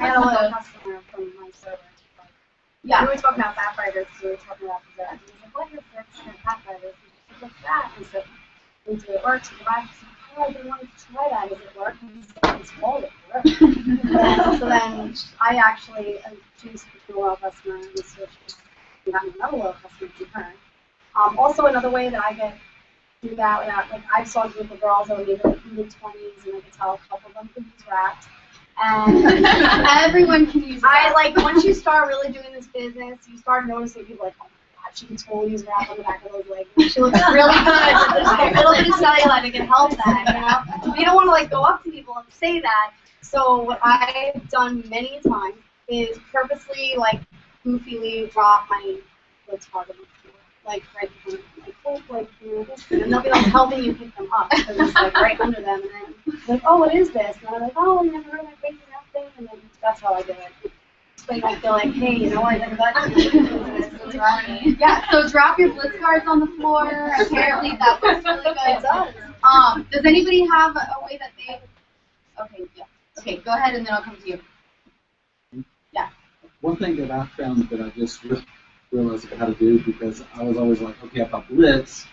had a little customer from my server. Yeah. We were talking about backfires, we were talking about the and he was like, what is this? Backfires. He said, what's that? And so we do it works. And I said, oh, I really wanted to try that. Does it work? And he said, it's small, it works. So then I actually changed to a loyal customer and switched and got another loyal customer from her. Also, another way that I do that without, like, I saw a group of girls that were maybe mid-20s, and I could tell a couple of them could use wraps. And everyone can use I like once you start really doing this business, you start noticing people like, oh my god, she can totally use wrap on the back of those legs. She looks really good. There's like a little bit of cellulite that can help that, you know. You don't want to like go up to people and say that. So what I've done many times is purposely like goofily drop my blitz card on the floor, like right in front of them, like, oh, like, you know, this, and they'll be like helping you pick them up because it's like right under them, and then like, oh, what is this? And I'm like, oh, you never heard of my crazy wrap thing? And then that's how I do it. Like I feel like, hey, you know, I never got to do this. Yeah, so drop your blitz cards on the floor. Apparently that works really good. It does. Does anybody have a way that they? Okay, yeah. Okay, go ahead and then I'll come to you. Yeah. One thing that I found that I just realized how to do, because I was always like, okay, if I blitz,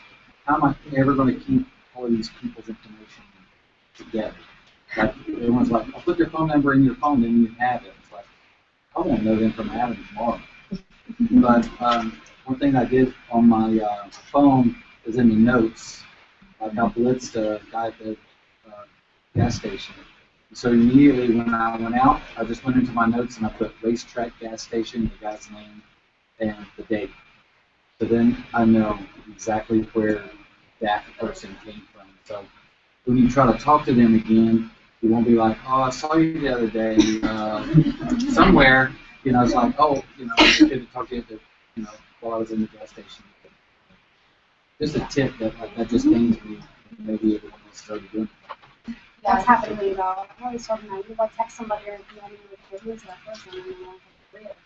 how am I ever going to keep all of these people's information together? Like, everyone's like, I'll put their phone number in your phone and you have it. It's like, I won't know them from Adam tomorrow. But one thing I did on my phone is in the notes. Like, I blitzed a guy at the gas station. So immediately when I went out, I just went into my notes and I put racetrack gas station, the guy's name, and the date. So then I know exactly where that person came from. So when you try to talk to them again, you won't be like, oh, I saw you the other day somewhere. You know, it's like, oh, you know, I could talk to you, you know, while I was in the gas station. Just a tip that just came to me. Maybe everyone else started doing it. That's happened to me though. I always told them, you like text somebody or if you want to who is that person, and then I'll agree it.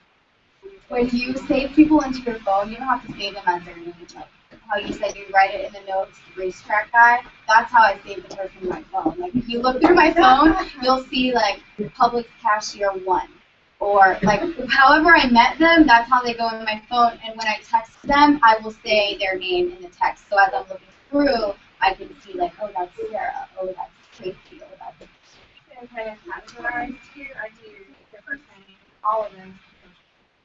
When you save people into your phone, you don't have to save them as their name. Like how you said you write it in the notes, racetrack guy. That's how I save the person in my phone. Like if you look through my phone, you'll see like Publix cashier 1. Or like however I met them, that's how they go in my phone. And when I text them, I will say their name in the text. So as I'm looking through, I can see like, oh, that's Sarah. Oh, that's Tracy. Oh, that's. And kind of categorize here. I do the first name, all of them.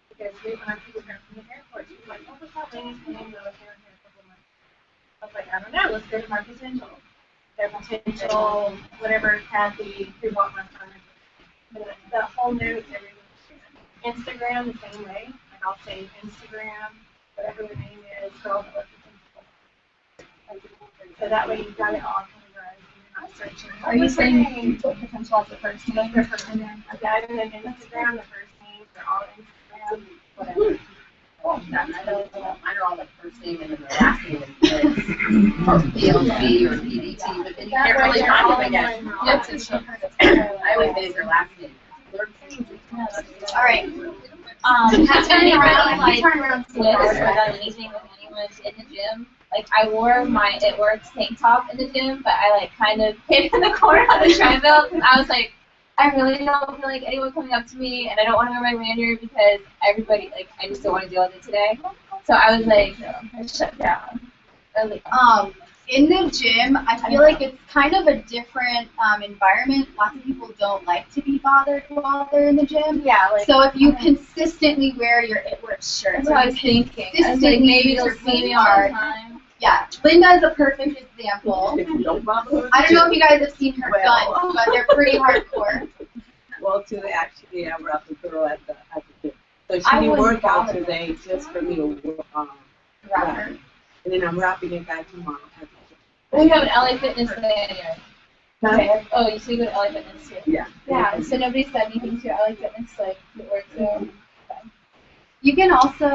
Because when I people come from the airport, she's like, oh, what's that lady's name? They're like, here in a couple months. I was like, I don't know. Let's go to my potential. Their potential, whatever Kathy, who bought my phone. The whole notes, everything. Instagram, the same way. Like I'll say Instagram, whatever the name is, girl that looks potential. So that way you've got it all categorized and you're not searching. Are you saying you put potential as the first name? The first name. Okay, I did Instagram, the first name, they're all Instagram, whatever. Mine are all the first name and then the last name or PLC or PDT, but then you can't really find them again. I always say their last name. All right. Have you ever done like blitz or done anything with anyone in the gym like I wore my It Works tank top in the gym, but I like kind of hid in the corner on the treadmill because I was like, I really don't feel like anyone coming up to me, and I don't want to wear my lanyard because everybody, like, I just don't want to deal with it today. So I was like, I shut down. I was like, in the gym, I feel like it's kind of a different environment. Lots of people don't like to be bothered while they're in the gym. yeah, like. So if you consistently wear your It Works shirt, That's what I was thinking. I was like, maybe they'll see me all the time. Yeah, Linda is a perfect example. If you don't bother her, I don't know if you guys have seen her Well. guns, but they're pretty hardcore. Well, today actually I wrapped the girl at the gym. So she I didn't wouldn't work out bother today just for me to Wrap wrap. her. And then I'm wrapping a guy tomorrow at the gym. We have an LA Fitness lanyard. Huh? Okay. Oh, you so you go to LA Fitness too? Yeah. Yeah. So nobody said anything to LA Fitness like It Works too. You can also,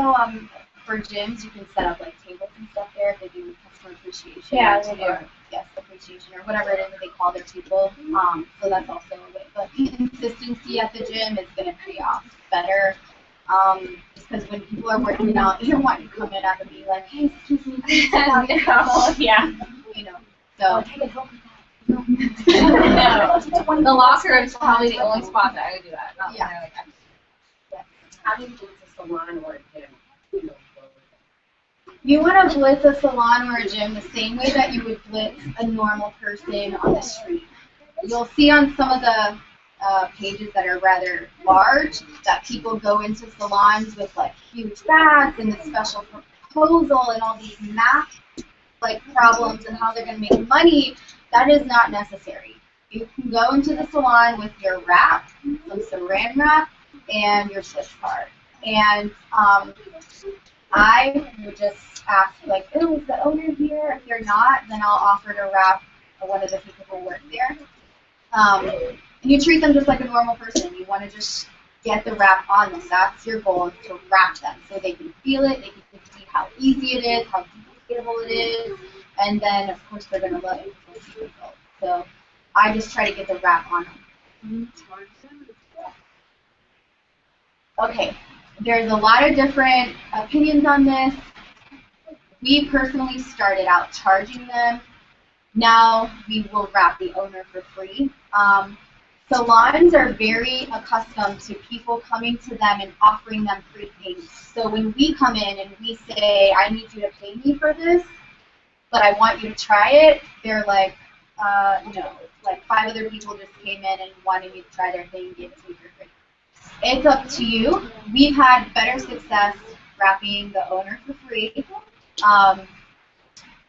for gyms, you can set up like tables and stuff there if they do customer appreciation. Yeah, or they do. or guest appreciation or whatever it is that they call their people. So that's also a way. But consistency at the gym is going to pay off better. Just because when people are working out, they don't want you to come in and be like, hey, excuse me, can you sit down? No, yeah. You know. So. No. The locker is probably the only spot that I would do that. Not Yeah. when I, like, How do you do a salon or a gym? You want to blitz a salon or a gym the same way that you would blitz a normal person on the street. You'll see on some of the pages that are rather large that people go into salons with like huge bags and the special proposal and all these math like problems and how they're going to make money. That is not necessary. You can go into the salon with your wrap, some saran wrap, and your Swiss card. And I would just ask, like, oh, is the owner here? If they're not, then I'll offer to wrap one of the people who work there. And you treat them just like a normal person. You want to just get the wrap on them. That's your goal, is to wrap them so they can feel it, they can see how easy it is, how comfortable it is, and then, of course, they're going to love it. So I just try to get the wrap on them. Okay, there's a lot of different opinions on this. We personally started out charging them. Now we will wrap the owner for free. Salons are very accustomed to people coming to them and offering them free things. So when we come in and we say, I need you to pay me for this, but I want you to try it, they're like, no. Like 5 other people just came in and wanted me to try their thing and gave it to me for free. It's up to you. We've had better success wrapping the owner for free.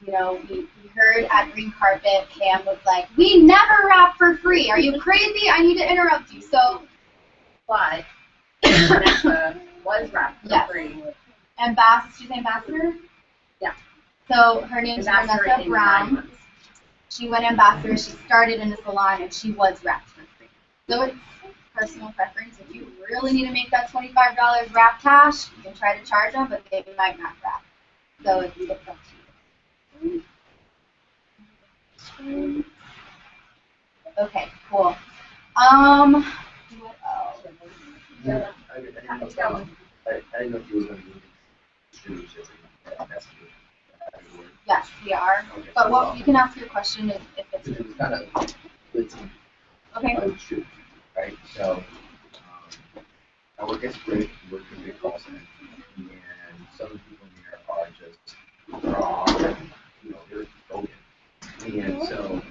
You know, we heard at Green Carpet, Cam was like, we never wrap for free. Are you crazy? I need to interrupt you. So, But Vanessa was wrapped for Yes. free. she's ambassador? Yeah. So her name's Ambassador Vanessa in 9 Brown. months. She went ambassador. She started in the salon and she was wrapped for free. So it's personal preference. If you really need to make that $25 wrap cash, you can try to charge them, but they might not wrap. So it's up to you. Okay, cool. What else? I didn't know if you were going to do distribution. That's good. Yes, we are. Okay, But so, what you can ask your question if it's It's kind of blitzing. okay. Shoot, right? So, I work at Sprint, work in a big call center, and some people here are just raw, they're broken. And so,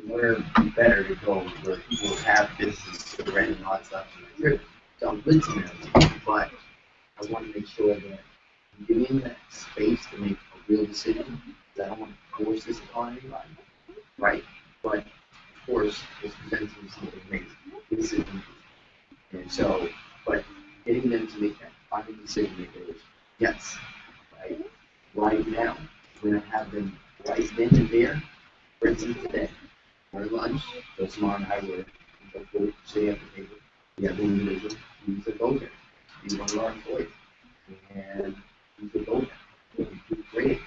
we're better to go where people have business, they're renting all that stuff, so I'm blitzing them, but I want to make sure that I'm giving that space to make a real decision, because I don't want to force this upon anybody, right? But of course, it's presenting something amazing. This is and so, but getting them to make that final decision makers, yes, right now, we're going to have them right then and there, for instance, today, our lunch, so tomorrow night, we're going to stay at the table, we have one individual who's a go-getter, he's one of our employees, and he's a go-getter, he's great.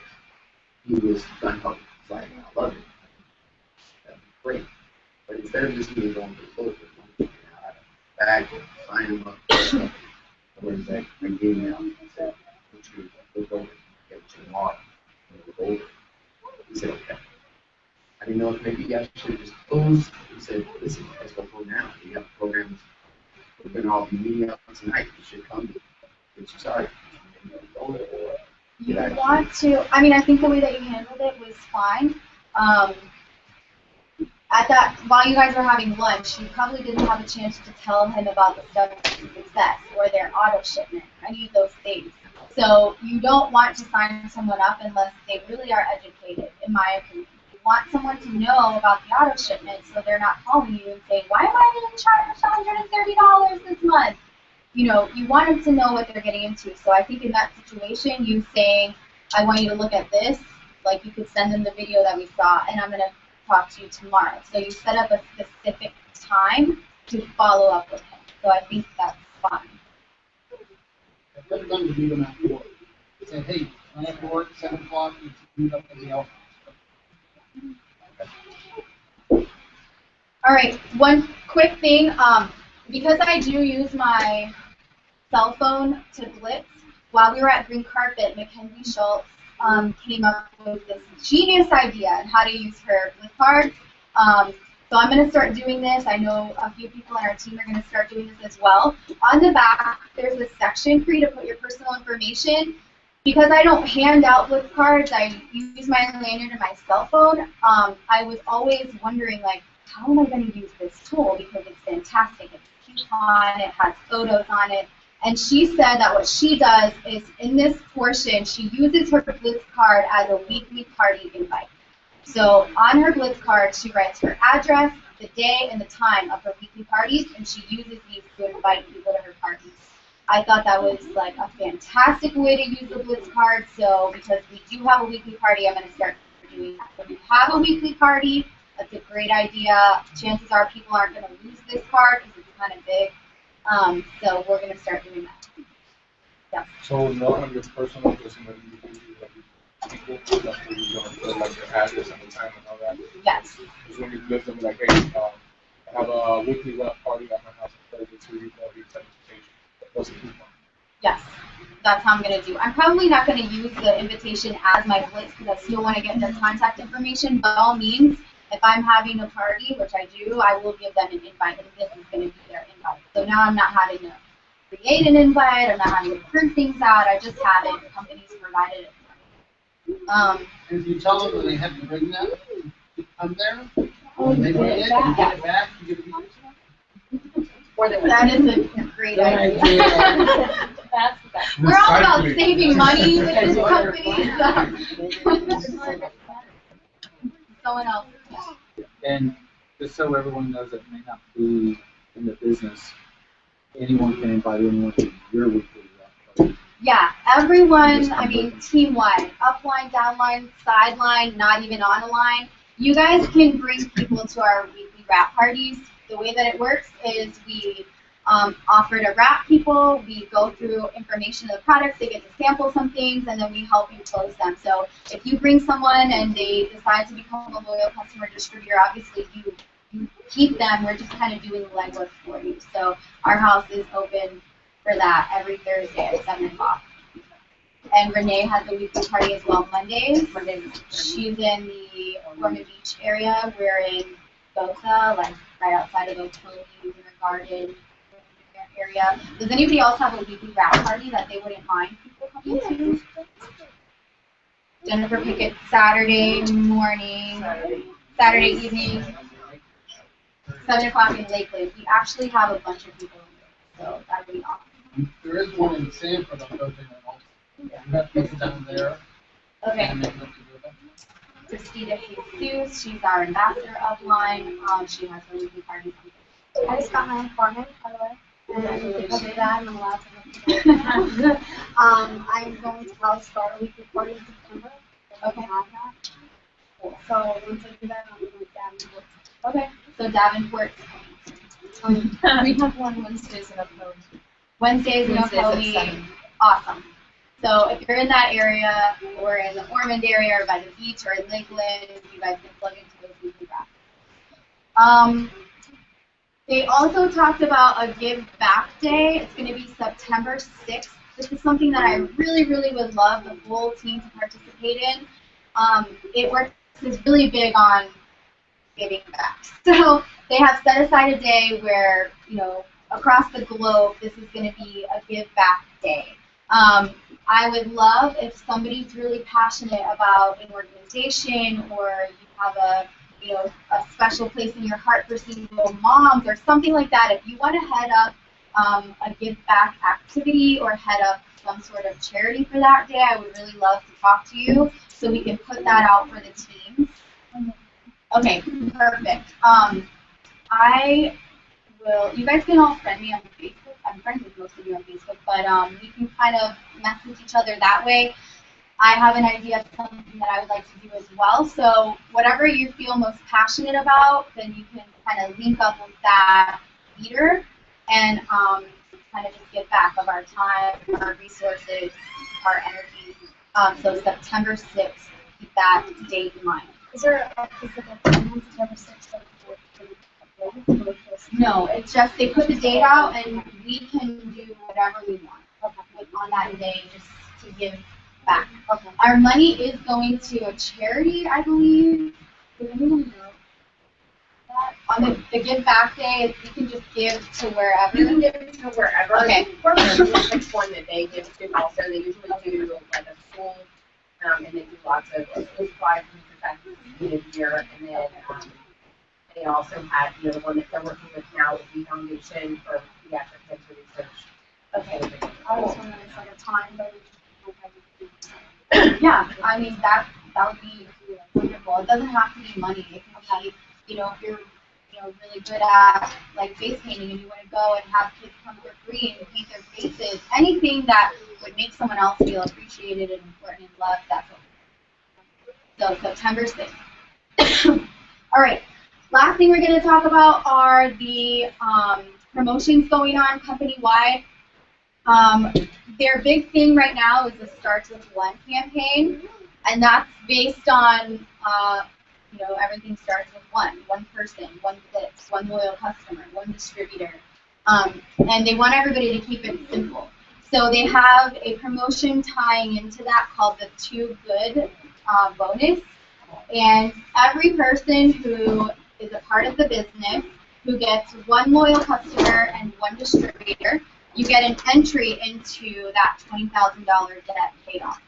He was gun-ho, like, I love it. That'd be great. But instead of just me going to the closure, I sign him up. I gave him out and said, look over, get what you want. look over. He said, okay. I didn't know if maybe you guys should have just closed. He said, listen, you guys don't go now. You have programs. We're going to all be meeting up tonight. You should come. Get you started. You want to, I mean, I think the way that you handled it was fine. At that, while you guys were having lunch, you probably didn't have a chance to tell him about the Study Success or their auto shipment, any of those things. So you don't want to sign someone up unless they really are educated, in my opinion. You want someone to know about the auto shipment so they're not calling you and saying, why am I being charged $130 this month? You know, you want them to know what they're getting into. So I think in that situation, you saying, I want you to look at this, like you could send them the video that we saw, and I'm going to talk to you tomorrow. So you set up a specific time to follow up with him. So I think that's fine. I've done to meet them at 4. Say, hey, I have to work 7 o'clock, you meet up in the office. All right, one quick thing. Because I do use my cell phone to blitz, while we were at Green Carpet, Mackenzie Schultz came up with this genius idea on how to use her blitz card. So I'm going to start doing this. I know a few people on our team are going to start doing this as well. On the back, there's a section for you to put your personal information. Because I don't hand out blitz cards, I use my lanyard and my cell phone. I was always wondering, like, how am I going to use this tool? Because it's fantastic. It's coupon, it has photos on it. And she said that what she does is in this portion, she uses her blitz card as a weekly party invite. So on her blitz card, she writes her address, the day, and the time of her weekly parties, and she uses these to invite people to her parties. I thought that was like a fantastic way to use the blitz card. So because we do have a weekly party, I'm going to start doing that. When you have a weekly party, that's a great idea. Chances are people aren't going to lose this card because it's kind of big. So we're going to start doing that. Yeah. So not on your personal, just when you do people, that's where you're going to put like your address and the time and all that? Yes. Because when you give them like, hey, I have a weekly rep party at my house on Thursday, so you know, send invitation. What's the coupon? Yes. That's how I'm going to do. I'm probably not going to use the invitation as my blitz because I still want to get their contact information. By all means, if I'm having a party, which I do, I will give them an invite, and this is going to be their invite. So now I'm not having to create an invite. I'm not having to print things out. I just have it. The company's provided it for me. And if you tell them that they have to bring that, come there, Oh, they bring it, you yeah. get it back, you get it. That is a great idea. That's the best. We're all about saving money with this company. So. Someone else. And just so everyone knows that may not be in the business, anyone can invite anyone to your weekly rep party. Yeah, everyone, I mean, team-wide, upline, downline, sideline, not even on a line. You guys can bring people to our weekly wrap parties. The way that it works is we offer to wrap people, we go through information of the products, they get to sample some things, and then we help you close them. So if you bring someone and they decide to become a loyal customer distributor, obviously you keep them. We're just kind of doing the legwork for you. So our house is open for that every Thursday at 7 o'clock. And Renee has a weekly party as well Mondays. She's in the Ormond Beach area. We're in Boca, like right outside of Oakville, in our garden area. Does anybody else have a weekly wrap party that they wouldn't mind people coming to? Jennifer Pickett, Saturday morning, Saturday evening, 7 o'clock in Lakeland. We actually have a bunch of people in there, so that would be awesome. There is one in Sanford on Thursday night also. You have people down there. Okay. And make them do that. Christina Jesus, she's our ambassador upline. She has her weekly parties. I just got my informant, by the way. And because of that, I'm allowed to I'm going to probably start a weekly party in September. Okay. Cool. So once I do that, I'm going to Davenport. Okay. So Davenport. We have one Wednesdays in Oklahoma. Wednesdays in Wednesdays at Oklahoma. 7. Awesome. So if you're in that area, or in the Ormond area, or by the beach, or in Lakeland, you guys can plug into those weekly wraps. They also talked about a Give Back Day. It's going to be September 6th. This is something that I really, really would love the whole team to participate in. It Works is really big on giving back. So they have set aside a day where, across the globe, this is going to be a give back day. I would love if somebody's really passionate about an organization, or you have a special place in your heart for single moms or something like that. If you want to head up a give back activity or head up some sort of charity for that day, I would really love to talk to you so we can put that out for the teams. Okay, perfect. You guys can all friend me on Facebook. I'm friends with most of you on Facebook, but we can kind of message each other that way. I have an idea of something that I would like to do as well. So whatever you feel most passionate about, then you can kind of link up with that leader and kind of just give back of our time, our resources, our energy. So September 6th, keep that date in mind. Is there a specific time September 6th that No, it's just they put the date out and we can do whatever we want on that day just to give back. Okay. Our money is going to a charity, I believe. Does anyone know that? On the give back day, you can just give to wherever. You can give to wherever. Okay. Or there's one that they give to also. They usually do like a school, and they do lots of supplies and events year, and then they also have the one that they're working with now with the Foundation for Pediatric Cancer Research. Okay. I was wondering if like a time that Yeah, I mean that would be wonderful. It doesn't have to be money. It can be, if you're really good at like face painting and you want to go and have kids come for free and paint their faces, anything that would make someone else feel appreciated and important and loved, that's okay. So September 6th. All right. Last thing we're going to talk about are the promotions going on company-wide. Their big thing right now is the Starts With One campaign, and that's based on, everything starts with one person, one Blitz, one loyal customer, one distributor, and they want everybody to keep it simple. So they have a promotion tying into that called the Too Good bonus, and every person who is a part of the business who gets one loyal customer and one distributor, you get an entry into that $20,000 debt paid off.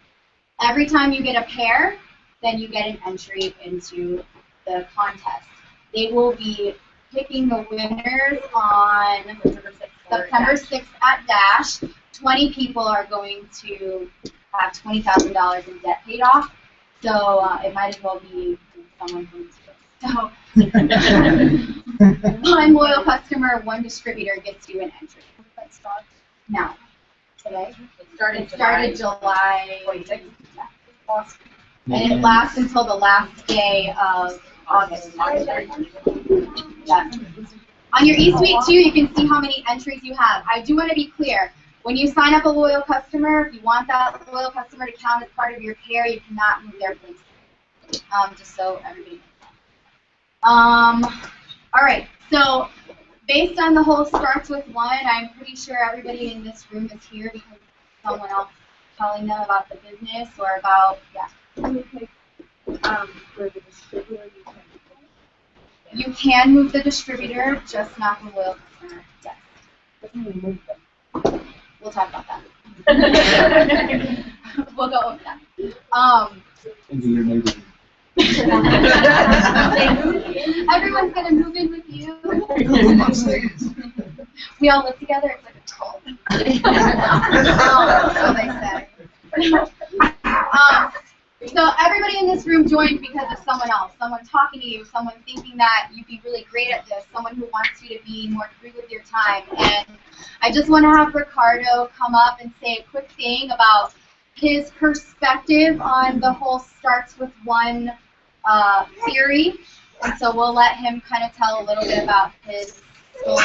Every time you get a pair, then you get an entry into the contest. They will be picking the winners on September 6th at Dash. 20 people are going to have $20,000 in debt paid off. So it might as well be someone from the So one loyal customer, one distributor gets you an entry. Let's start now. Today? It started July 26th. Awesome. And it lasts until the last day of August. Yeah. On your eSuite too, you can see how many entries you have. I do want to be clear. When you sign up a loyal customer, if you want that loyal customer to count as part of your pair, you cannot move their place. Just so everybody knows that. All right. So based on the whole Starts With One, I'm pretty sure everybody in this room is here because someone else telling them about the business or about, yeah. You can move the distributor, just not the loyal customer. Yes. We'll talk about that. We'll go over that. Into your neighborhood. Everyone's gonna move in with you. We all live together. It's like a cult. So they say. So everybody in this room joined because of someone else, someone talking to you, someone thinking that you'd be really great at this, someone who wants you to be more free with your time. And I just want to have Ricardo come up and say a quick thing about his perspective on the whole Starts With One theory. And so we'll let him kind of tell a little bit about his story.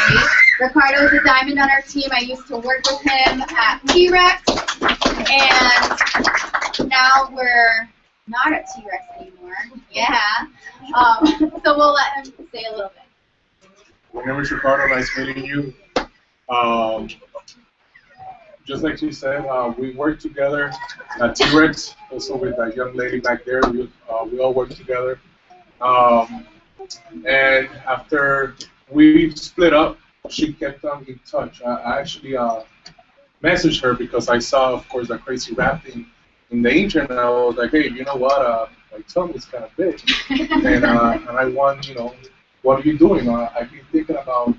Ricardo is a diamond on our team. I used to work with him at T-Rex, and now we're not at T-Rex anymore. Yeah. So we'll let him say a little bit. My name is Ricardo. Nice meeting you. just like she said, we work together at T-Rex, also with that young lady back there. We all work together. And after we split up, she kept on in touch. I actually messaged her because I saw, of course, that crazy rap thing in the internet. I was like, hey, you know what? My tongue is kind of big, and I want, what are you doing? I've been thinking about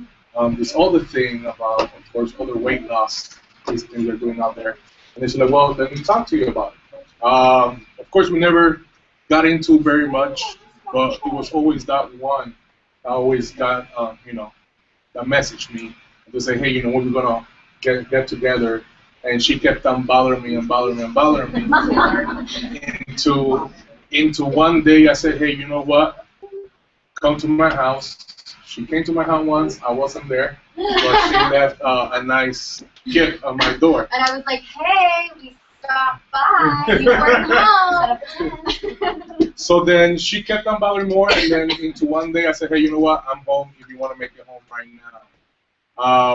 this other thing about, of course, other weight loss, these things they're doing out there. And they said, like, well, let me talk to you about it. Of course, we never got into very much, but it was always that one. I always got, that messaged me to say, hey, we're gonna get together. And she kept on bothering me. Into one day, I said, hey, you know what? Come to my house. She came to my house once. I wasn't there, but she left a nice gift on my door. And I was like, hey, we stopped by. You weren't home. So then she kept on bothering more, and then into one day, I said, hey, you know what? I'm home if you want to make it home right now.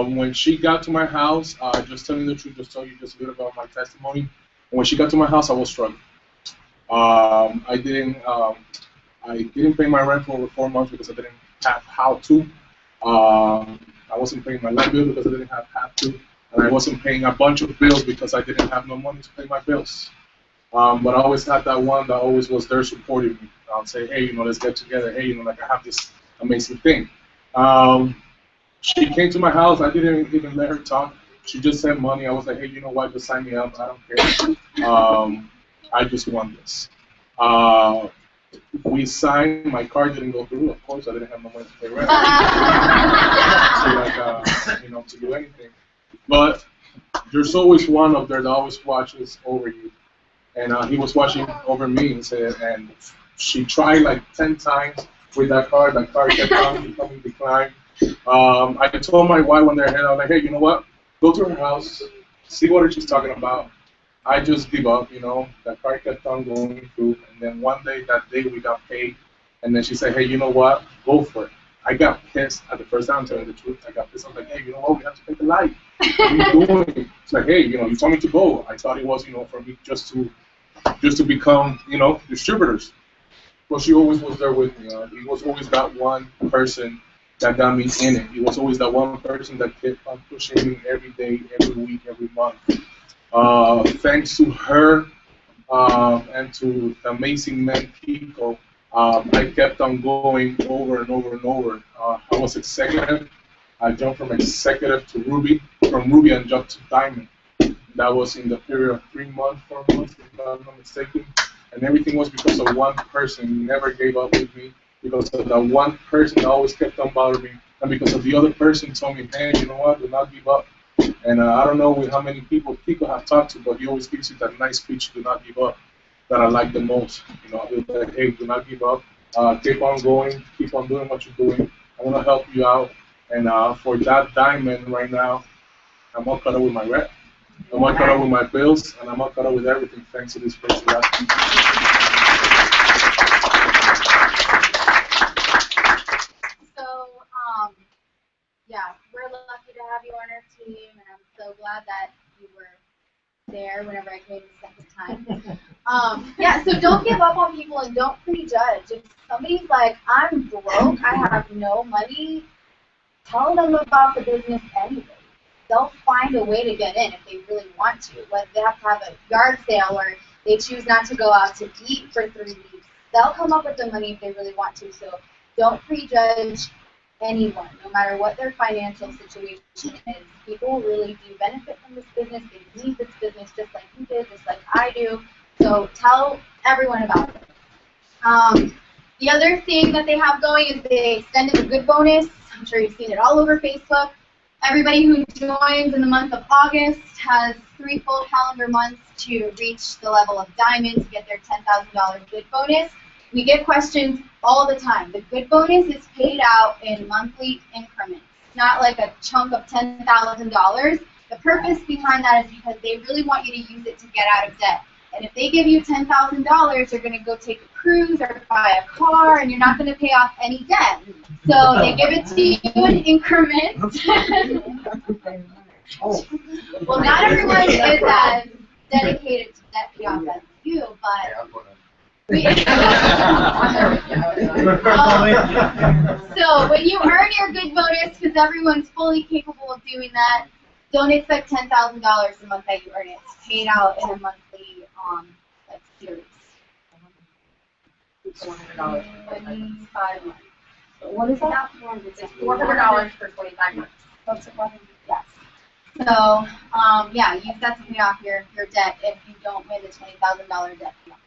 When she got to my house, just telling the truth, just tell you just a little about my testimony. And when she got to my house, I was struggling. I didn't pay my rent for over 4 months because I didn't have how to. I wasn't paying my light bill because I didn't have to. And I wasn't paying a bunch of bills because I didn't have no money to pay my bills. But I always had that one that always was there supporting me. I'll say, hey, let's get together. Hey, like I have this amazing thing. She came to my house. I didn't even let her talk. She just sent money. I was like, hey, you know what? Just sign me up. I don't care. I just want this. We signed. My card didn't go through. Of course, I didn't have no money to pay rent. To do anything. But there's always one up there that always watches over you. And he was watching over me and she tried like 10 times with that card. That card kept becoming declined. I told my wife when they're here, I was like, hey, you know what? Go to her house, see what she's talking about. I just give up, That card kept on going through. And then one day, that day, we got paid. And then she said, hey, you know what? Go for it. I got pissed at the first time, telling the truth. I got pissed. I was like, hey, you know what? We have to pay the light. What are you doing? It's like, hey, you told me to go. I thought it was, for me just to become, distributors. But she always was there with me. It was always that one person that got me in it. It was always that one person that kept on pushing me every day, every week, every month. Thanks to her and to the amazing men Pico, I kept on going over and over and over. I was executive. I jumped from executive to Ruby. From Ruby, I jumped to Diamond. That was in the period of 3 months, 4 months, if I'm not mistaken. And everything was because of one person. He never gave up with me. Because of that one person that always kept on bothering me. And because of the other person told me, man, you know what, do not give up. And I don't know how many people have talked to, but he always gives you that nice speech, do not give up, that I like the most. He'll say, hey, do not give up. Keep on going. Keep on doing what you're doing. I want to help you out. And for that Diamond right now, I'm all caught up with my rent. I'm all caught up with my bills, and I'm all caught up with everything thanks to this place. Yeah, we're lucky to have you on our team, and I'm so glad that you were there whenever I came the second time. Yeah, so don't give up on people and don't prejudge. If somebody's like, I'm broke, I have no money, tell them about the business anyway. They'll find a way to get in if they really want to. Whether they have to have a yard sale or they choose not to go out to eat for 3 weeks, they'll come up with the money if they really want to. So don't prejudge anyone, no matter what their financial situation is. People really do benefit from this business. They need this business just like you did, just like I do. So tell everyone about it. The other thing that they have going is they extended the good bonus. I'm sure you've seen it all over Facebook. Everybody who joins in the month of August has 3 full calendar months to reach the level of Diamond to get their $10,000 good bonus. We get questions all the time. The good bonus is paid out in monthly increments, not like a chunk of $10,000. The purpose behind that is because they really want you to use it to get out of debt. And if they give you $10,000, you're going to go take a cruise or buy a car, and you're not going to pay off any debt. So they give it to you in increments. Well, not everyone is as dedicated to debt payoff as you, but so when you earn your good bonus, because everyone's fully capable of doing that, don't expect $10,000 the month that you earn it. It's paid out in a monthly like series. $400 for 25 months. What is that? It's $400 for 25 months. Yes. So, yeah, use that to pay off your debt if you don't win the $20,000 debt payoff.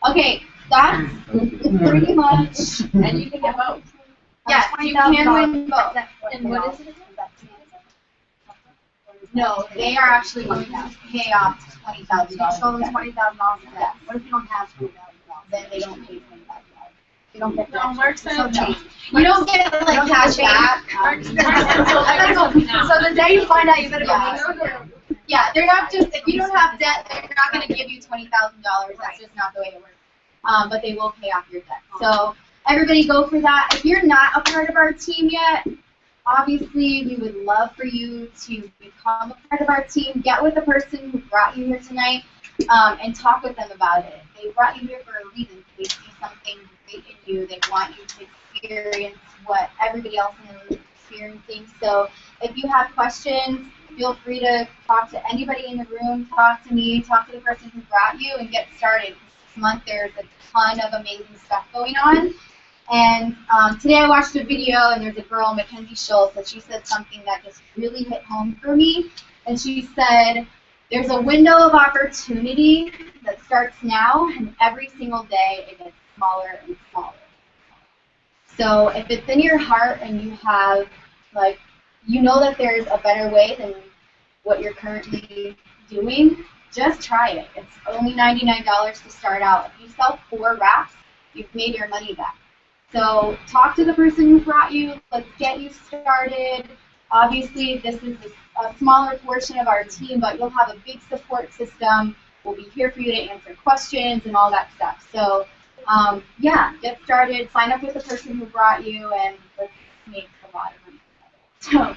Okay, that's pretty much. And you can get both. Yes, you can win both. And what is it again? No, they are actually going to pay off $20,000. Show them $20,000 in debt. What if you don't have $20,000? Then they don't pay $20,000. You don't get that. You don't get like cash back. So the day you find out you better go. Yeah, they're not just, if you don't have debt, they're not going to give you $20,000. That's just not the way it works. But they will pay off your debt. So everybody go for that. If you're not a part of our team yet, obviously we would love for you to become a part of our team. Get with the person who brought you here tonight and talk with them about it. They brought you here for a reason. They see something great in you. They want you to experience what everybody else in the room is experiencing. So if you have questions, feel free to talk to anybody in the room, talk to me, talk to the person who brought you, and get started. This month there's a ton of amazing stuff going on. And today I watched a video, and there's a girl, Mackenzie Schultz, and she said something that just really hit home for me. And she said, there's a window of opportunity that starts now, and every single day it gets smaller and smaller. So if it's in your heart and you have, like, you know that there's a better way than what you're currently doing, just try it. It's only $99 to start out. If you sell 4 wraps, you've made your money back. So talk to the person who brought you. Let's get you started. Obviously, this is a smaller portion of our team, but you'll have a big support system. We'll be here for you to answer questions and all that stuff. So, yeah, get started. Sign up with the person who brought you, and let's make a lot of money together. So,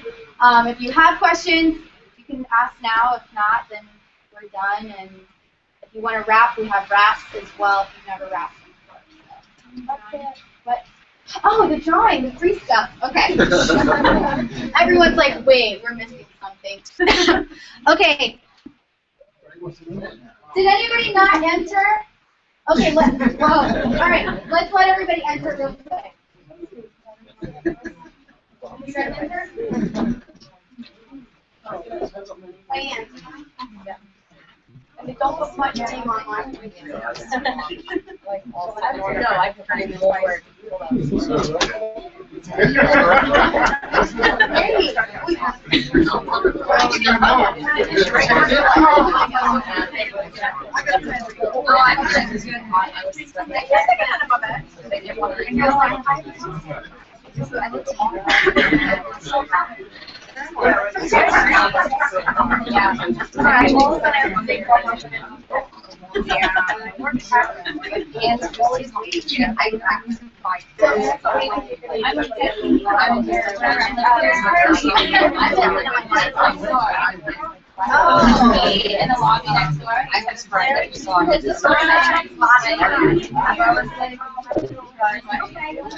if you have questions, you can ask now. If not, then we're done. And if you want to wrap, we have wraps as well if you've never wrapped before. So, that's it. What? Oh, the drawing, the free stuff. Okay. Everyone's like, wait, we're missing something. Okay. Did anybody not enter? Okay, all right, let's let everybody enter real quick. You guys enter? Diane. And don't put my name online. No, I prefer to go work. In the lobby next door. I was surprised that you saw it.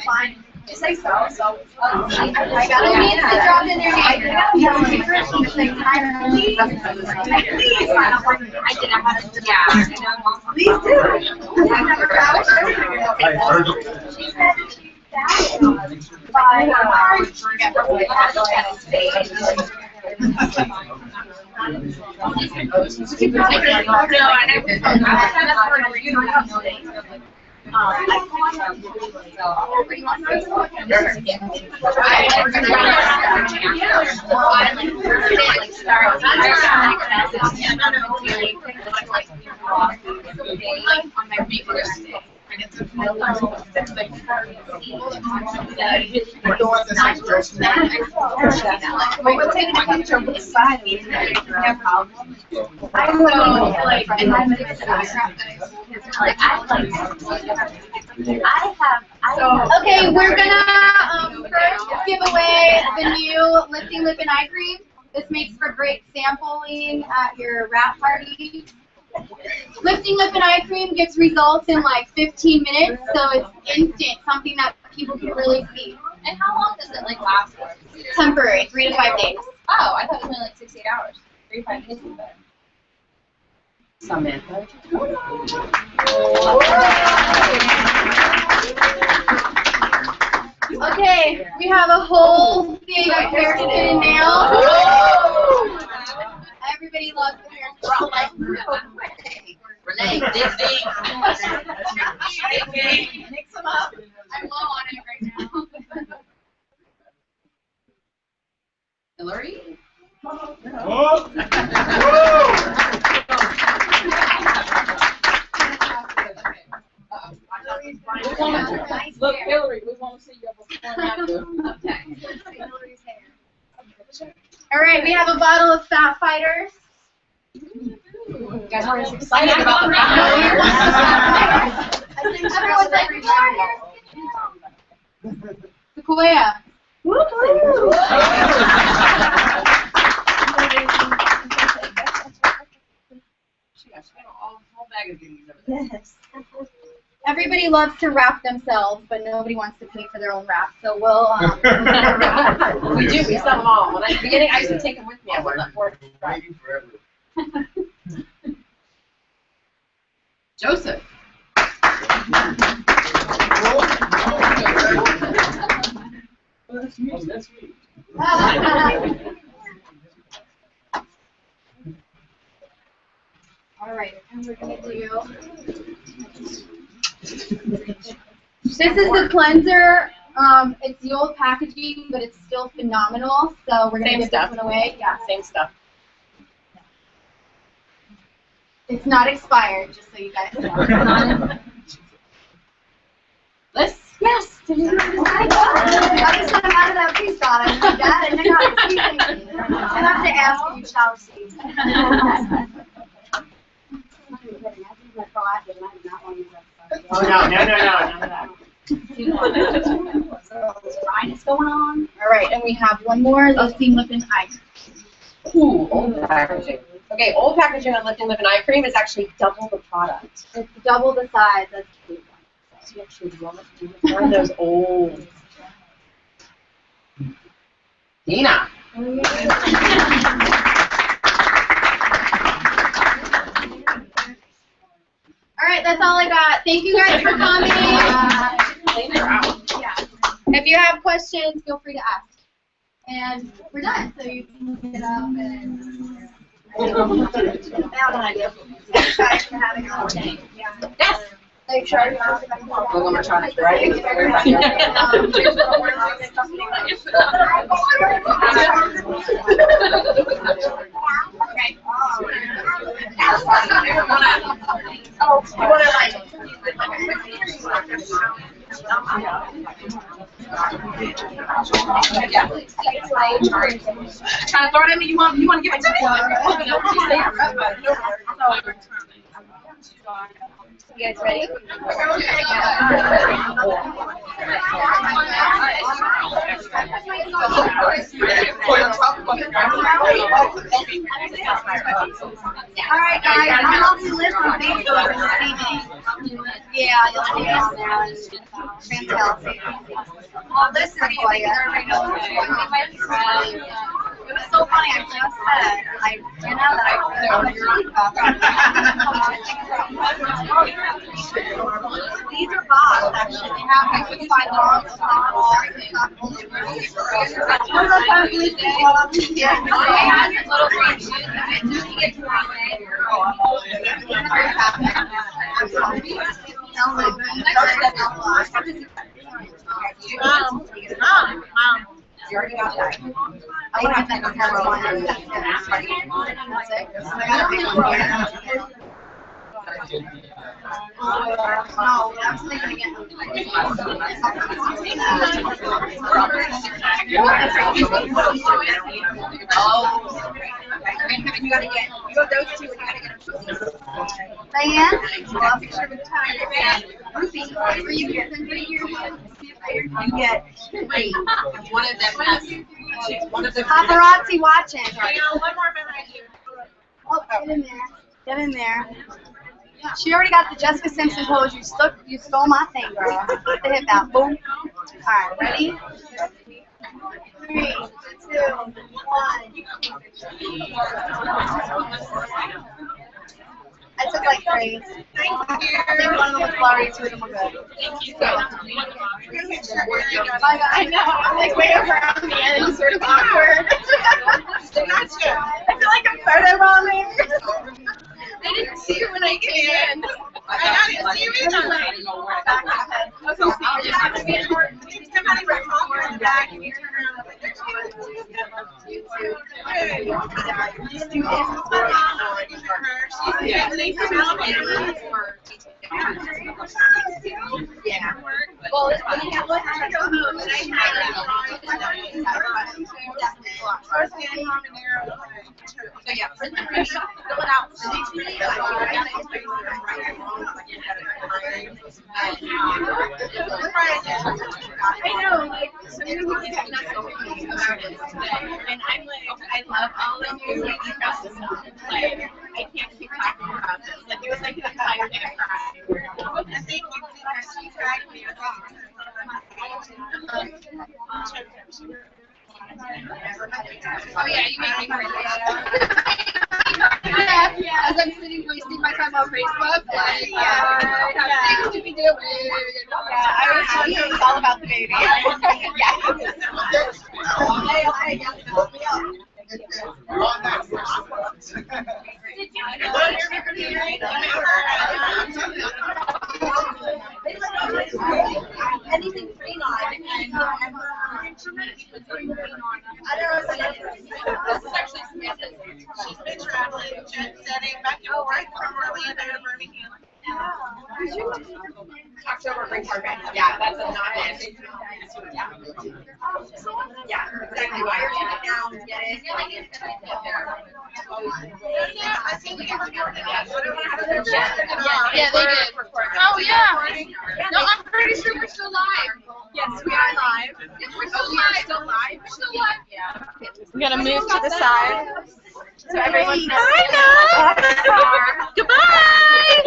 Fine. Just say so. I got it. Means to drop in their name. I didn't have to. Yeah. Please do. I've never found She said she found it by Okay, we're gonna first give away the new Lifting Lip and Eye Cream. This makes for great sampling at your wrap party. Lifting lip and eye cream gives results in like 15 minutes, so it's instant, something that people can really see. And how long does it like last for? Temporary, 3 to 5 days. Oh, I thought it was only like 6 to 8 hours. 3 to 5 days is better. Samantha. Okay, we have a whole thing of hair, skin, and nails. Everybody loves the hair, skin, and nails. Renee, Dixie. Mix them up. I'm low on it right now. Hillary. Look, Hillary, we want to see your before and after. All right, we have a bottle of Fat Fighters. You guys aren't as excited about the Everyone's like, Sequoia. She got a whole bag of goodies over there. Yes. Everybody loves to wrap themselves, but nobody wants to pay for their own wrap. So we'll. We do. We sell them all. When I, at the beginning, I used to take them with me. I would let work. Joseph. That's me. That's me. All right, and we're gonna do. This is the cleanser. It's the old packaging, but it's still phenomenal. So we're gonna give this one away. Yeah, same stuff. It's not expired, just so you guys know. Liz? Yes. Did you know this? I just got out of that piece on it. My dad and I got the season. I have to ask you, Chelsea. Oh no, no, no, no, none of that. Dryness going on. All right, and we have one more, lifting lip and eye. Ooh, old packaging. Okay, old packaging on lifting lip and eye cream is actually double the product. It's double the size. That's the big one. So you actually want to do one of those old. Dina. All right, that's all I got. Thank you guys for coming. If you have questions, feel free to ask. And we're done. So you can look it up and. Yes. Are you sure? We're going to try to right? Oh, you want to like. Trying to throw it at me? You want to give it to me? You guys ready? Alright guys, I'm helping you list on Facebook and this evening. Yeah, you'll see us now. Fantastic. Well, listen, everybody knows which one. It was so funny, I just said, you know that these are box, actually. They have, you can find dogs, you already got that. I want to take a camera on and that's it. No, I'm thinking again. You gotta get, you have those two and you gotta get them. Diane? Well, I'll make sure with time. Ruthie, where you get them? You get 3. One of them has Paparazzi watching. Hang on, one more minute right here. Oh, get in there. Get in there. She already got the Jessica Simpson pose. You stole my thing, girl. Put the hip out. Boom. Alright, ready? 3, 2, 1. I took like 3. I think one of them was blurry, 2 of them were good. Thank you. I know. I'm like way over on the end, sort of awkward. I feel like I'm photo bombing. I didn't see you when I came in. I didn't see you either. Somebody was talking in the back and you turned around and yeah. Well, it's funny. I wanted to go home and I so yeah, print the picture, fill it out, send it to me. I know, like, so many people get nuts about it today, and I'm like, I love all of you, like, you got this stuff, like, I can't keep talking about this, like, it was like an entire day of crying. I think she tagged me, oh yeah, you make me crazy. Yeah, as I'm sitting wasting my time on Facebook, like, I have things to be doing. Yeah, I was telling you it's all about the baby. Anything green on. This is actually Samantha. She's been traveling, jet setting back and forth from Orlando to Birmingham. October brings her back. Yeah, that's a non-issue. Yeah, exactly. Wire it down, get it. I think we ever got that. Yeah, they did. Oh, yeah. No, I'm pretty sure we're still live. Yes, we are live. Yes, we're still live. Still live. We're still live. Yeah. I'm gonna move to the side. So everyone knows. Bye now. Goodbye.